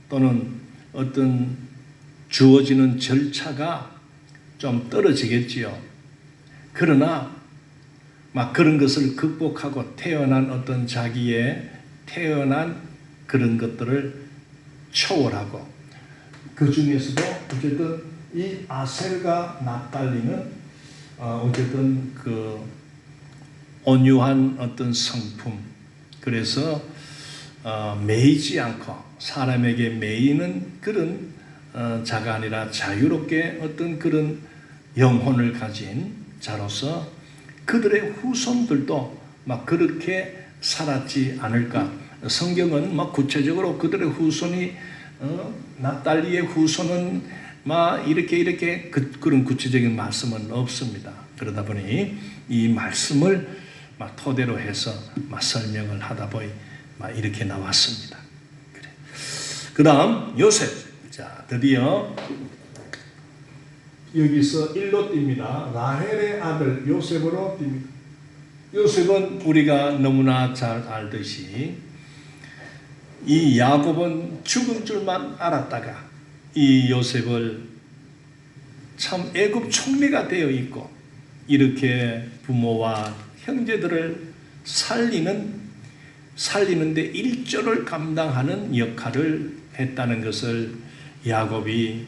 또는 어떤 주어지는 절차가 좀 떨어지겠지요. 그러나 그런 것을 극복하고 태어난 자기의 그런 것들을 초월하고 그 중에서도 어쨌든 이 아셀과 납달리는 어쨌든 그 온유한 어떤 성품, 그래서 매이지 않고 사람에게 매이는 그런 자가 아니라 자유롭게 어떤 그런 영혼을 가진 자로서 그들의 후손들도 그렇게 살았지 않을까. 성경은 구체적으로 그들의 후손이 납달리의 후손은 이렇게 그런 구체적인 말씀은 없습니다. 그러다 보니 이 말씀을 토대로 해서 설명을 하다 보니 이렇게 나왔습니다. 그래. 그다음 요셉. 자, 드디어 여기서 일로 띱니다. 라헬의 아들 요셉으로 띱니다. 요셉은 우리가 너무나 잘 알듯이 이 야곱은 죽은 줄만 알았다가 이 요셉을 참 애굽 총리가 되어 있고 이렇게 부모와 형제들을 살리는데 일조를 감당하는 역할을 했다는 것을 야곱이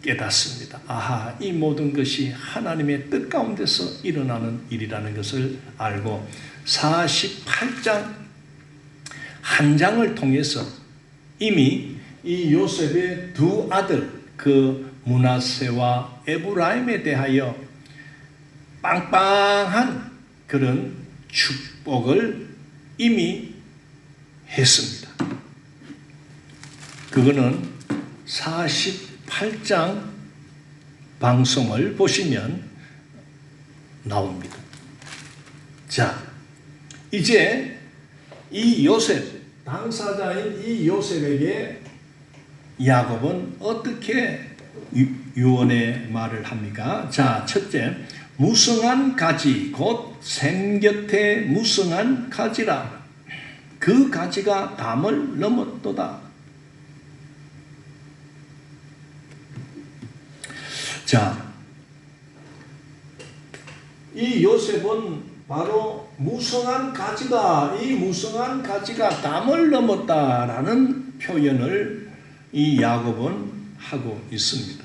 깨닫습니다. 아하, 이 모든 것이 하나님의 뜻 가운데서 일어나는 일이라는 것을 알고 48장 한 장을 통해서 이미 이 요셉의 두 아들 그 므낫세와 에브라임에 대하여 빵빵한 그런 축복을 이미 했습니다. 그거는 48장 방송을 보시면 나옵니다. 자, 이제 이 요셉, 당사자인 이 요셉에게 야곱은 어떻게 유언의 말을 합니까? 자, 첫째, 무성한 가지, 곧 샘 곁에 무성한 가지라. 그 가지가 담을 넘었도다. 자, 이 요셉은 바로 무성한 가지다. 이 무성한 가지가 담을 넘었다라는 표현을 이 야곱은 하고 있습니다.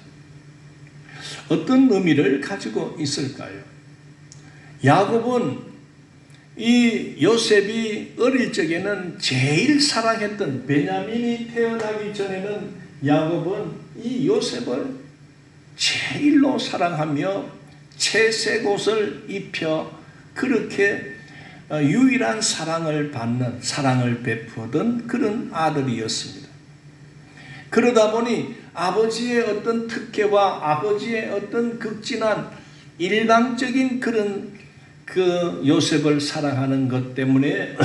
어떤 의미를 가지고 있을까요? 야곱은 이 요셉이 어릴 적에는 제일 사랑했던, 베냐민이 태어나기 전에는 야곱은 이 요셉을 제일로 사랑하며 채색 옷을 입혀 그렇게 유일한 사랑을 받는, 사랑을 베푸던 그런 아들이었습니다. 그러다 보니 아버지의 어떤 특혜와 아버지의 어떤 극진한 일방적인 그런 그 요셉을 사랑하는 것 때문에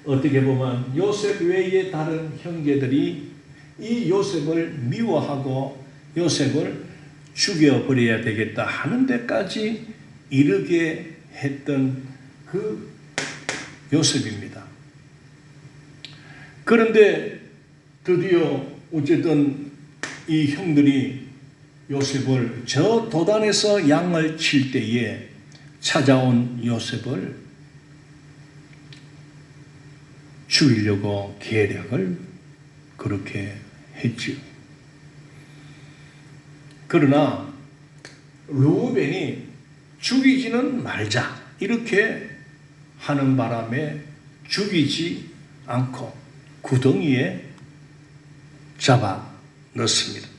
어떻게 보면 요셉 외의 다른 형제들이 이 요셉을 미워하고 요셉을 죽여버려야 되겠다 하는 데까지 이르게 했던 그 요셉입니다. 그런데 드디어 어쨌든 이 형들이 요셉을 저 도단에서 양을 칠 때에 찾아온 요셉을 죽이려고 계략을 그렇게 했지요. 그러나 르우벤이 죽이지는 말자 이렇게 하는 바람에 죽이지 않고 구덩이에 잡아 넣습니다.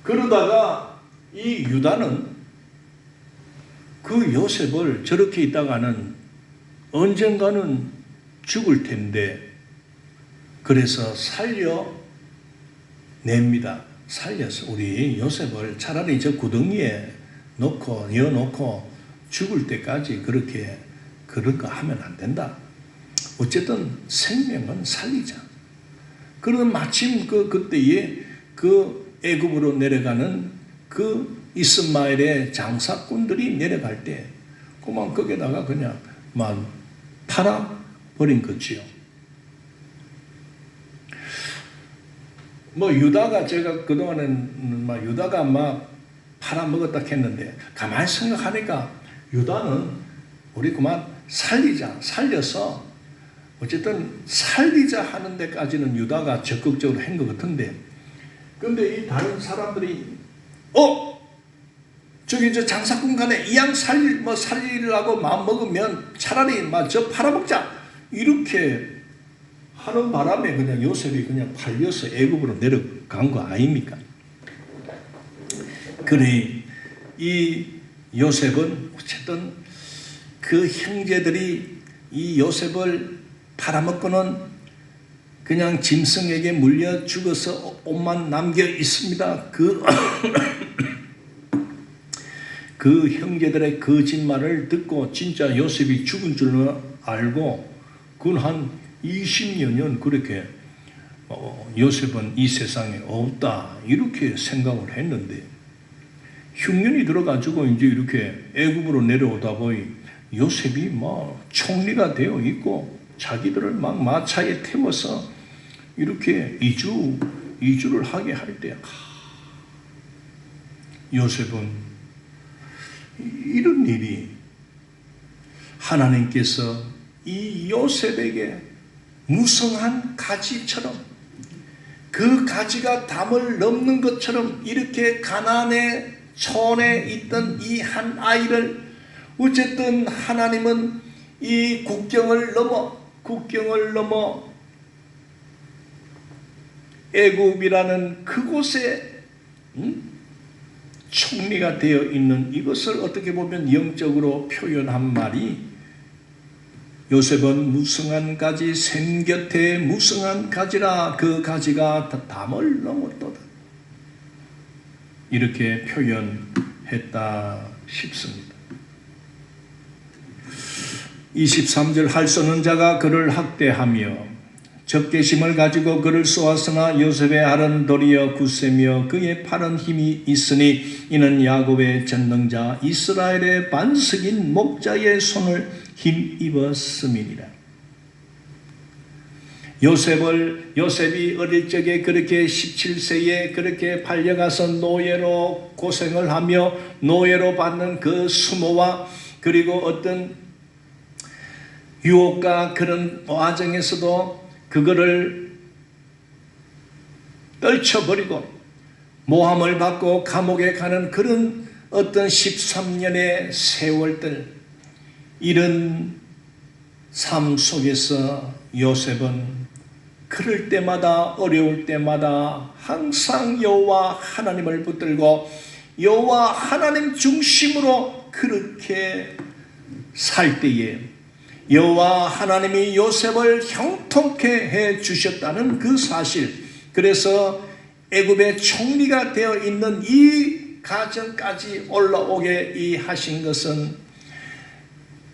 그러다가 이 유다는 그 요셉을 저렇게 있다가는 언젠가는 죽을 텐데 그래서 살려냅니다. 살려서 우리 요셉을 차라리 저 구덩이에 넣어놓고 죽을 때까지 그렇게 그런 거 하면 안 된다. 어쨌든 생명은 살리자. 그러면 마침 그때에 그 애굽으로 내려가는 그 이스마엘의 장사꾼들이 내려갈 때 그만 거기다가 그냥 막 팔아버린 거지요. 뭐 유다가 제가 그동안은 막 유다가 막 팔아먹었다 했는데 가만히 생각하니까 유다는 우리 그만 살려서 어쨌든 살리자 하는 데까지는 유다가 적극적으로 한 것 같은데 근데 이 다른 사람들이 저기 저 장사꾼 간에 이 양 살리려고 마음 먹으면 차라리 저 팔아먹자 이렇게 하는 바람에 그냥 요셉이 그냥 팔려서 애굽으로 내려간 거 아닙니까? 그래 이 요셉은 어쨌든 그 형제들이 이 요셉을 팔아먹고는 그냥 짐승에게 물려 죽어서 옷만 남겨 있습니다. 그 형제들의 거짓말을 듣고 진짜 요셉이 죽은 줄 알고 그건 한 20여 년 그렇게 요셉은 이 세상에 없다 이렇게 생각을 했는데 흉년이 들어가지고 이제 이렇게 애굽으로 내려오다 보니 요셉이 막 총리가 되어 있고 자기들을 막 마차에 태워서 이렇게 이주를 하게 할 때 요셉은 이런 일이 하나님께서 이 요셉에게 무성한 가지처럼 그 가지가 담을 넘는 것처럼 이렇게 가나안의 촌에 있던 이 한 아이를 어쨌든 하나님은 이 국경을 넘어 애굽이라는 그곳에 총리가 되어 있는 이것을 어떻게 보면 영적으로 표현한 말이 요셉은 무성한 가지 샘 곁에 무성한 가지라 그 가지가 담을 넘었도다. 이렇게 표현했다 싶습니다. 23절 할 수 없는 자가 그를 학대하며 적개심을 가지고 그를 쏘았으나 요셉의 알은 도리어 굳세며 그의 팔은 힘이 있으니 이는 야곱의 전능자 이스라엘의 반석인 목자의 손을 힘입었음이니라. 요셉이 어릴 적에 그렇게 17세에 그렇게 팔려가서 노예로 고생을 하며 노예로 받는 그 수모와 그리고 어떤 유혹과 그런 과정에서도 그거를 떨쳐버리고 모함을 받고 감옥에 가는 그런 어떤 13년의 세월들, 이런 삶 속에서 요셉은 그럴 때마다 어려울 때마다 항상 여호와 하나님을 붙들고 여호와 하나님 중심으로 그렇게 살 때에 여호와 하나님이 요셉을 형통케 해 주셨다는 그 사실, 그래서 애굽의 총리가 되어 있는 이 가정까지 올라오게 하신 것은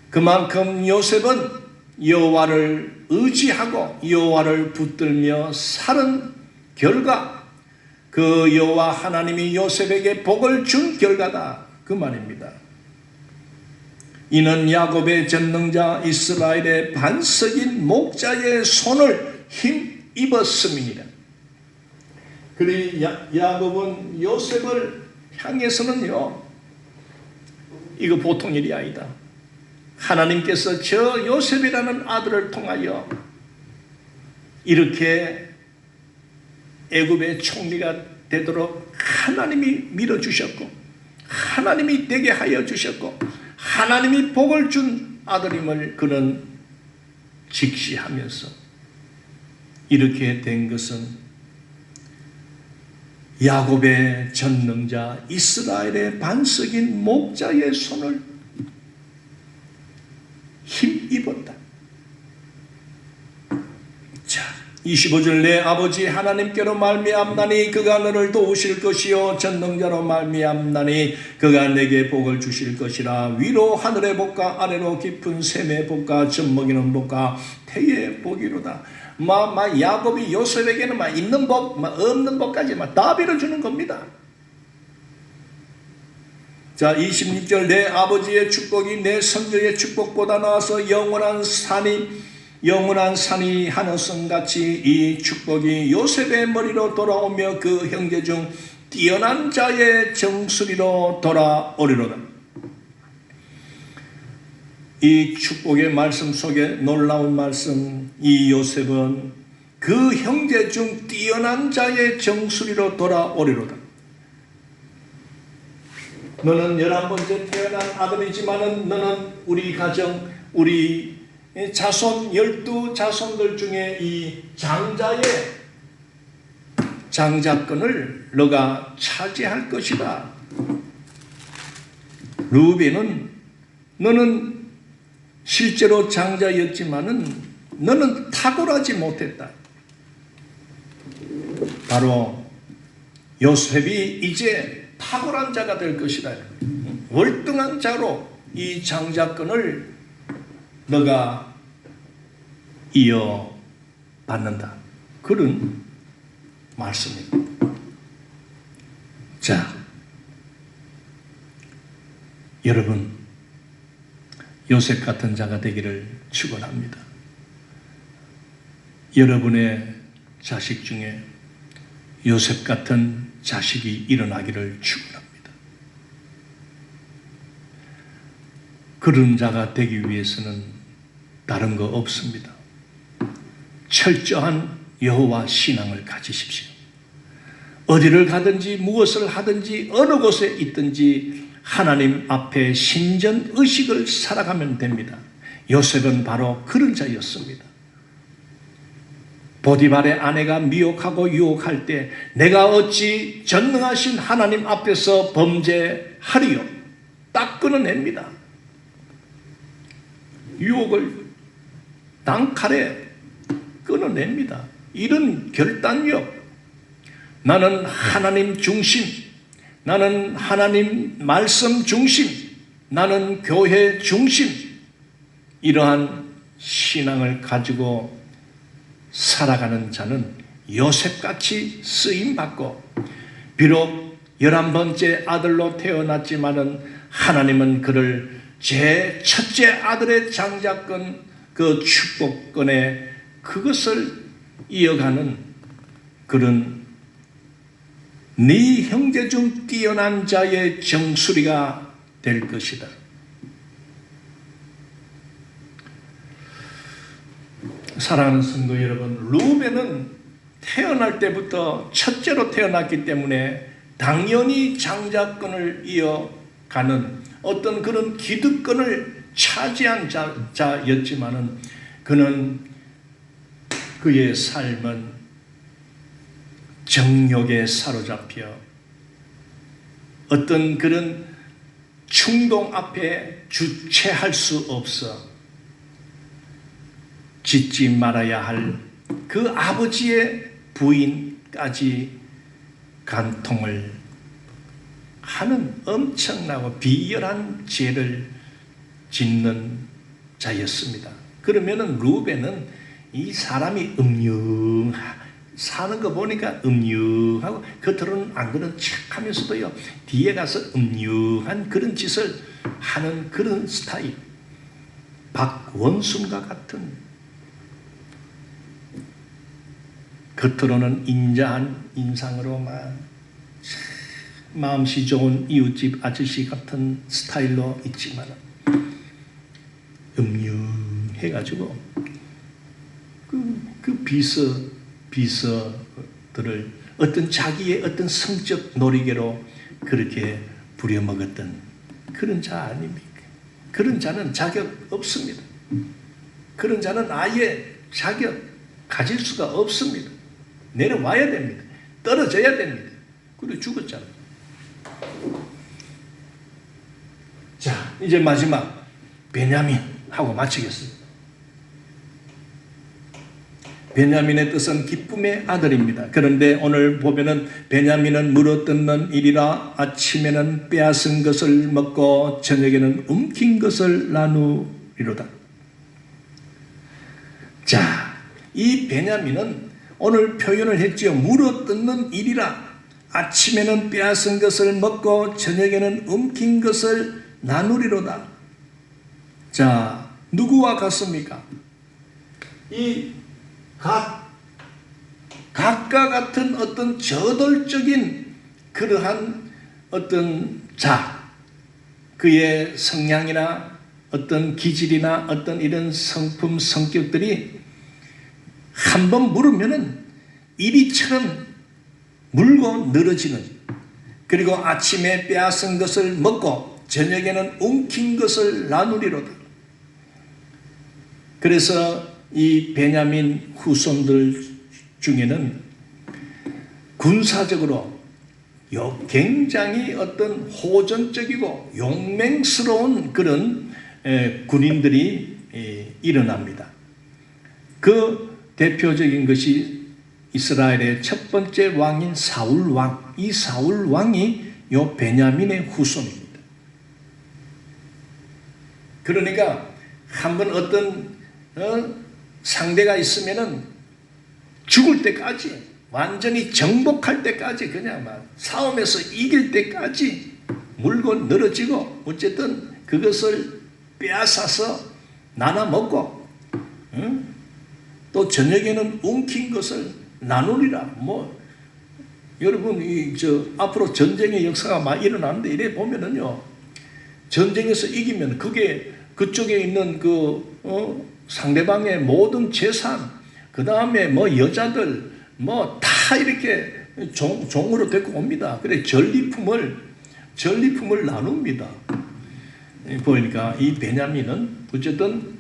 그만큼 요셉은 여호와를 의지하고 여호와를 붙들며 사는 결과, 그 여호와 하나님이 요셉에게 복을 준 결과다 그 말입니다. 이는 야곱의 전능자 이스라엘의 반석인 목자의 손을 힘입었음이니라. 그리 야곱은 요셉을 향해서는요, 이거 보통 일이 아니다. 하나님께서 저 요셉이라는 아들을 통하여 이렇게 애굽의 총리가 되도록 하나님이 밀어주셨고 하나님이 되게 하여 주셨고 하나님이 복을 준 아들임을 그는 직시하면서 이렇게 된 것은 야곱의 전능자 이스라엘의 반석인 목자의 손을 힘입었다. 자, 25절 내 아버지 하나님께로 말미암나니 그가 너를 도우실 것이요 전능자로 말미암나니 그가 내게 복을 주실 것이라. 위로 하늘의 복과 아래로 깊은 샘의 복과 젖먹이는 복과 태의 복이로다. 야곱이 요셉에게는 있는 복, 없는 복까지 다 빌어주는 겁니다. 자, 26절 내 아버지의 축복이 내 선조의 축복보다 나아서 영원한 산이 하늘성같이 이 축복이 요셉의 머리로 돌아오며 그 형제 중 뛰어난 자의 정수리로 돌아오리로다. 이 축복의 말씀 속에 놀라운 말씀, 이 요셉은 그 형제 중 뛰어난 자의 정수리로 돌아오리로다. 너는 11번째 태어난 아들이지만은 너는 우리 가정, 우리 자손 12자손들 중에 이 장자권을 너가 차지할 것이다. 루벤은 너는 실제로 장자였지만은 너는 탁월하지 못했다. 바로 요셉이 이제 탁월한 자가 될 것이다. 월등한 자로 이 장자권을 너가 이어받는다. 그런 말씀입니다. 자, 여러분, 요셉 같은 자가 되기를 축원합니다. 여러분의 자식 중에 요셉 같은 자식이 일어나기를 축원합니다. 그런 자가 되기 위해서는 다른 거 없습니다. 철저한 여호와 신앙을 가지십시오. 어디를 가든지 무엇을 하든지 어느 곳에 있든지 하나님 앞에 신전 의식을 살아가면 됩니다. 요셉은 바로 그런 자였습니다. 보디발의 아내가 미혹하고 유혹할 때 내가 어찌 전능하신 하나님 앞에서 범죄하리요? 딱 끊어냅니다. 유혹을 단칼에 끊어냅니다. 이런 결단력, 나는 하나님 중심, 나는 하나님 말씀 중심, 나는 교회 중심, 이러한 신앙을 가지고 살아가는 자는 요셉같이 쓰임받고, 비록 11번째 아들로 태어났지만은 하나님은 그를 제 첫째 아들의 장자권, 그 축복권에 그것을 이어가는 그런 네 형제 중 뛰어난 자의 정수리가 될 것이다. 사랑하는 성도 여러분, 루벤은 태어날 때부터 첫째로 태어났기 때문에 당연히 장자권을 이어가는 어떤 그런 기득권을 차지한 자였지만은, 그는 그의 삶은 정욕에 사로잡혀 어떤 그런 충동 앞에 주체할 수 없어 짓지 말아야 할 그 아버지의 부인까지 간통을 하는 엄청나고 비열한 죄를 짓는 자였습니다. 그러면은 루벤은 이 사람이 사는 거 보니까 음흉하고 겉으로는 안 그런 척 하면서도요, 뒤에 가서 음흉한 그런 짓을 하는 그런 스타일. 박원순과 같은, 겉으로는 인자한 인상으로만 마음씨 좋은 이웃집 아저씨 같은 스타일로 있지만 음흉해가지고 그 비서들을 어떤 자기의 어떤 성적 놀이개로 그렇게 부려먹었던 그런 자 아닙니까? 그런 자는 자격 없습니다. 그런 자는 아예 자격 가질 수가 없습니다. 내려와야 됩니다. 떨어져야 됩니다. 그리고 죽었잖아요. 자, 이제 마지막 베냐민하고 마치겠습니다. 베냐민의 뜻은 기쁨의 아들입니다. 그런데 오늘 보면은 베냐민은 물어뜯는 일이라 아침에는 빼앗은 것을 먹고 저녁에는 움킨 것을 나누리로다. 자, 이 베냐민은 오늘 표현을 했지요. 물어뜯는 일이라 아침에는 빼앗은 것을 먹고 저녁에는 움킨 것을 나누리로다. 자, 누구와 같습니까? 이 각과 같은 어떤 저돌적인 그러한 어떤 그의 성향이나 어떤 기질이나 어떤 이런 성품, 성격들이 한번 물으면은 이리처럼 물고 늘어지는, 그리고 아침에 빼앗은 것을 먹고 저녁에는 움킨 것을 나누리로다. 그래서 이 베냐민 후손들 중에는 군사적으로 굉장히 어떤 호전적이고 용맹스러운 그런 군인들이 일어납니다. 그 대표적인 것이 이스라엘의 첫 번째 왕인 사울 왕. 이 사울 왕이 요 베냐민의 후손입니다. 그러니까 한번 어떤 상대가 있으면은 죽을 때까지, 완전히 정복할 때까지, 그냥 막 싸움에서 이길 때까지 물고 늘어지고, 어쨌든 그것을 빼앗아서 나눠 먹고, 또 저녁에는 움킨 것을 나누리라. 여러분, 앞으로 전쟁의 역사가 많이 일어나는데, 이래 보면은요, 전쟁에서 이기면 그게 그쪽에 있는 상대방의 모든 재산, 그 다음에 여자들, 다 이렇게 종으로 데리고 옵니다. 그래, 전리품을 나눕니다. 보니까 이 베냐민은 어쨌든,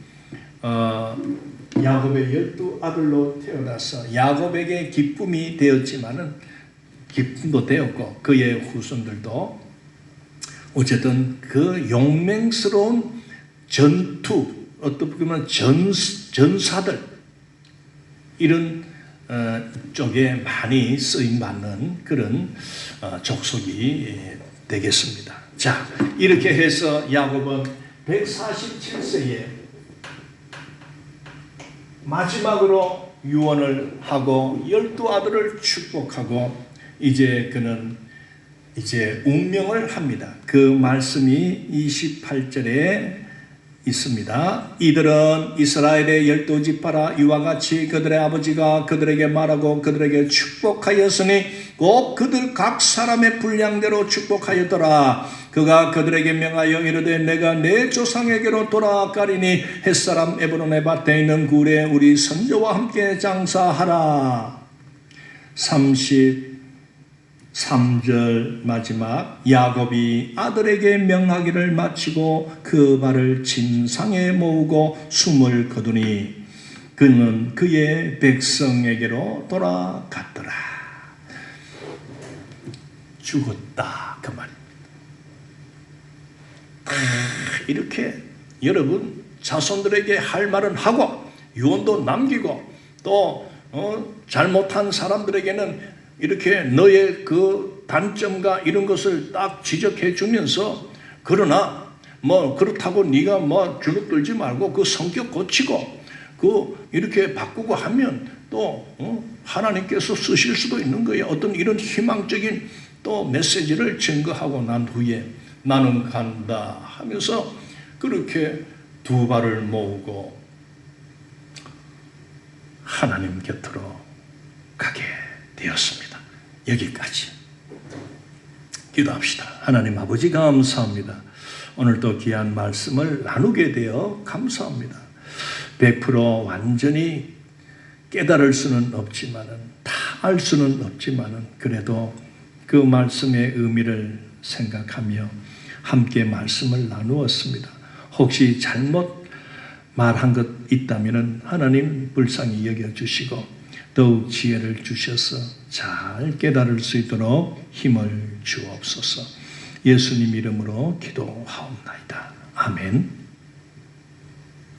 야곱의 12아들로 태어나서 야곱에게 기쁨이 되었지만은 기쁨도 되었고 그의 후손들도 어쨌든 그 용맹스러운 전투, 어떻게 보면 전사들 이런 쪽에 많이 쓰임받는 그런 족속이 되겠습니다. 자, 이렇게 해서 야곱은 147세에 마지막으로 유언을 하고 12아들을 축복하고 이제 그는 이제 운명을 합니다. 그 말씀이 28절에 있습니다. 이들은 이스라엘의 12지파라 이와 같이 그들의 아버지가 그들에게 말하고 그들에게 축복하였으니 곧 그들 각 사람의 분량대로 축복하였더라. 그가 그들에게 명하여 이르되 내가 내 조상에게로 돌아가리니 햇사람 에브론의 밭에 있는 굴에 우리 선조와 함께 장사하라. 33절 마지막 야곱이 아들에게 명하기를 마치고 그 발을 진상에 모으고 숨을 거두니 그는 그의 백성에게로 돌아갔더라. 죽었다 그 말입니다. 이렇게 여러분 자손들에게 할 말은 하고 유언도 남기고 또 잘못한 사람들에게는 이렇게 너의 그 단점과 이런 것을 딱 지적해 주면서 그러나 뭐 그렇다고 네가 뭐 주눅들지 말고 그 성격 고치고 그 이렇게 바꾸고 하면 또 하나님께서 쓰실 수도 있는 거예요. 어떤 이런 희망적인 또 메시지를 증거하고 난 후에 나는 간다 하면서 그렇게 두 발을 모으고 하나님 곁으로 가게 되었습니다. 여기까지 기도합시다. 하나님 아버지 감사합니다. 오늘도 귀한 말씀을 나누게 되어 감사합니다. 100% 완전히 깨달을 수는 없지만은 다 알 수는 없지만은 그래도 그 말씀의 의미를 생각하며 함께 말씀을 나누었습니다. 혹시 잘못 말한 것 있다면은 하나님 불쌍히 여겨주시고 더욱 지혜를 주셔서 잘 깨달을 수 있도록 힘을 주옵소서. 예수님 이름으로 기도하옵나이다. 아멘.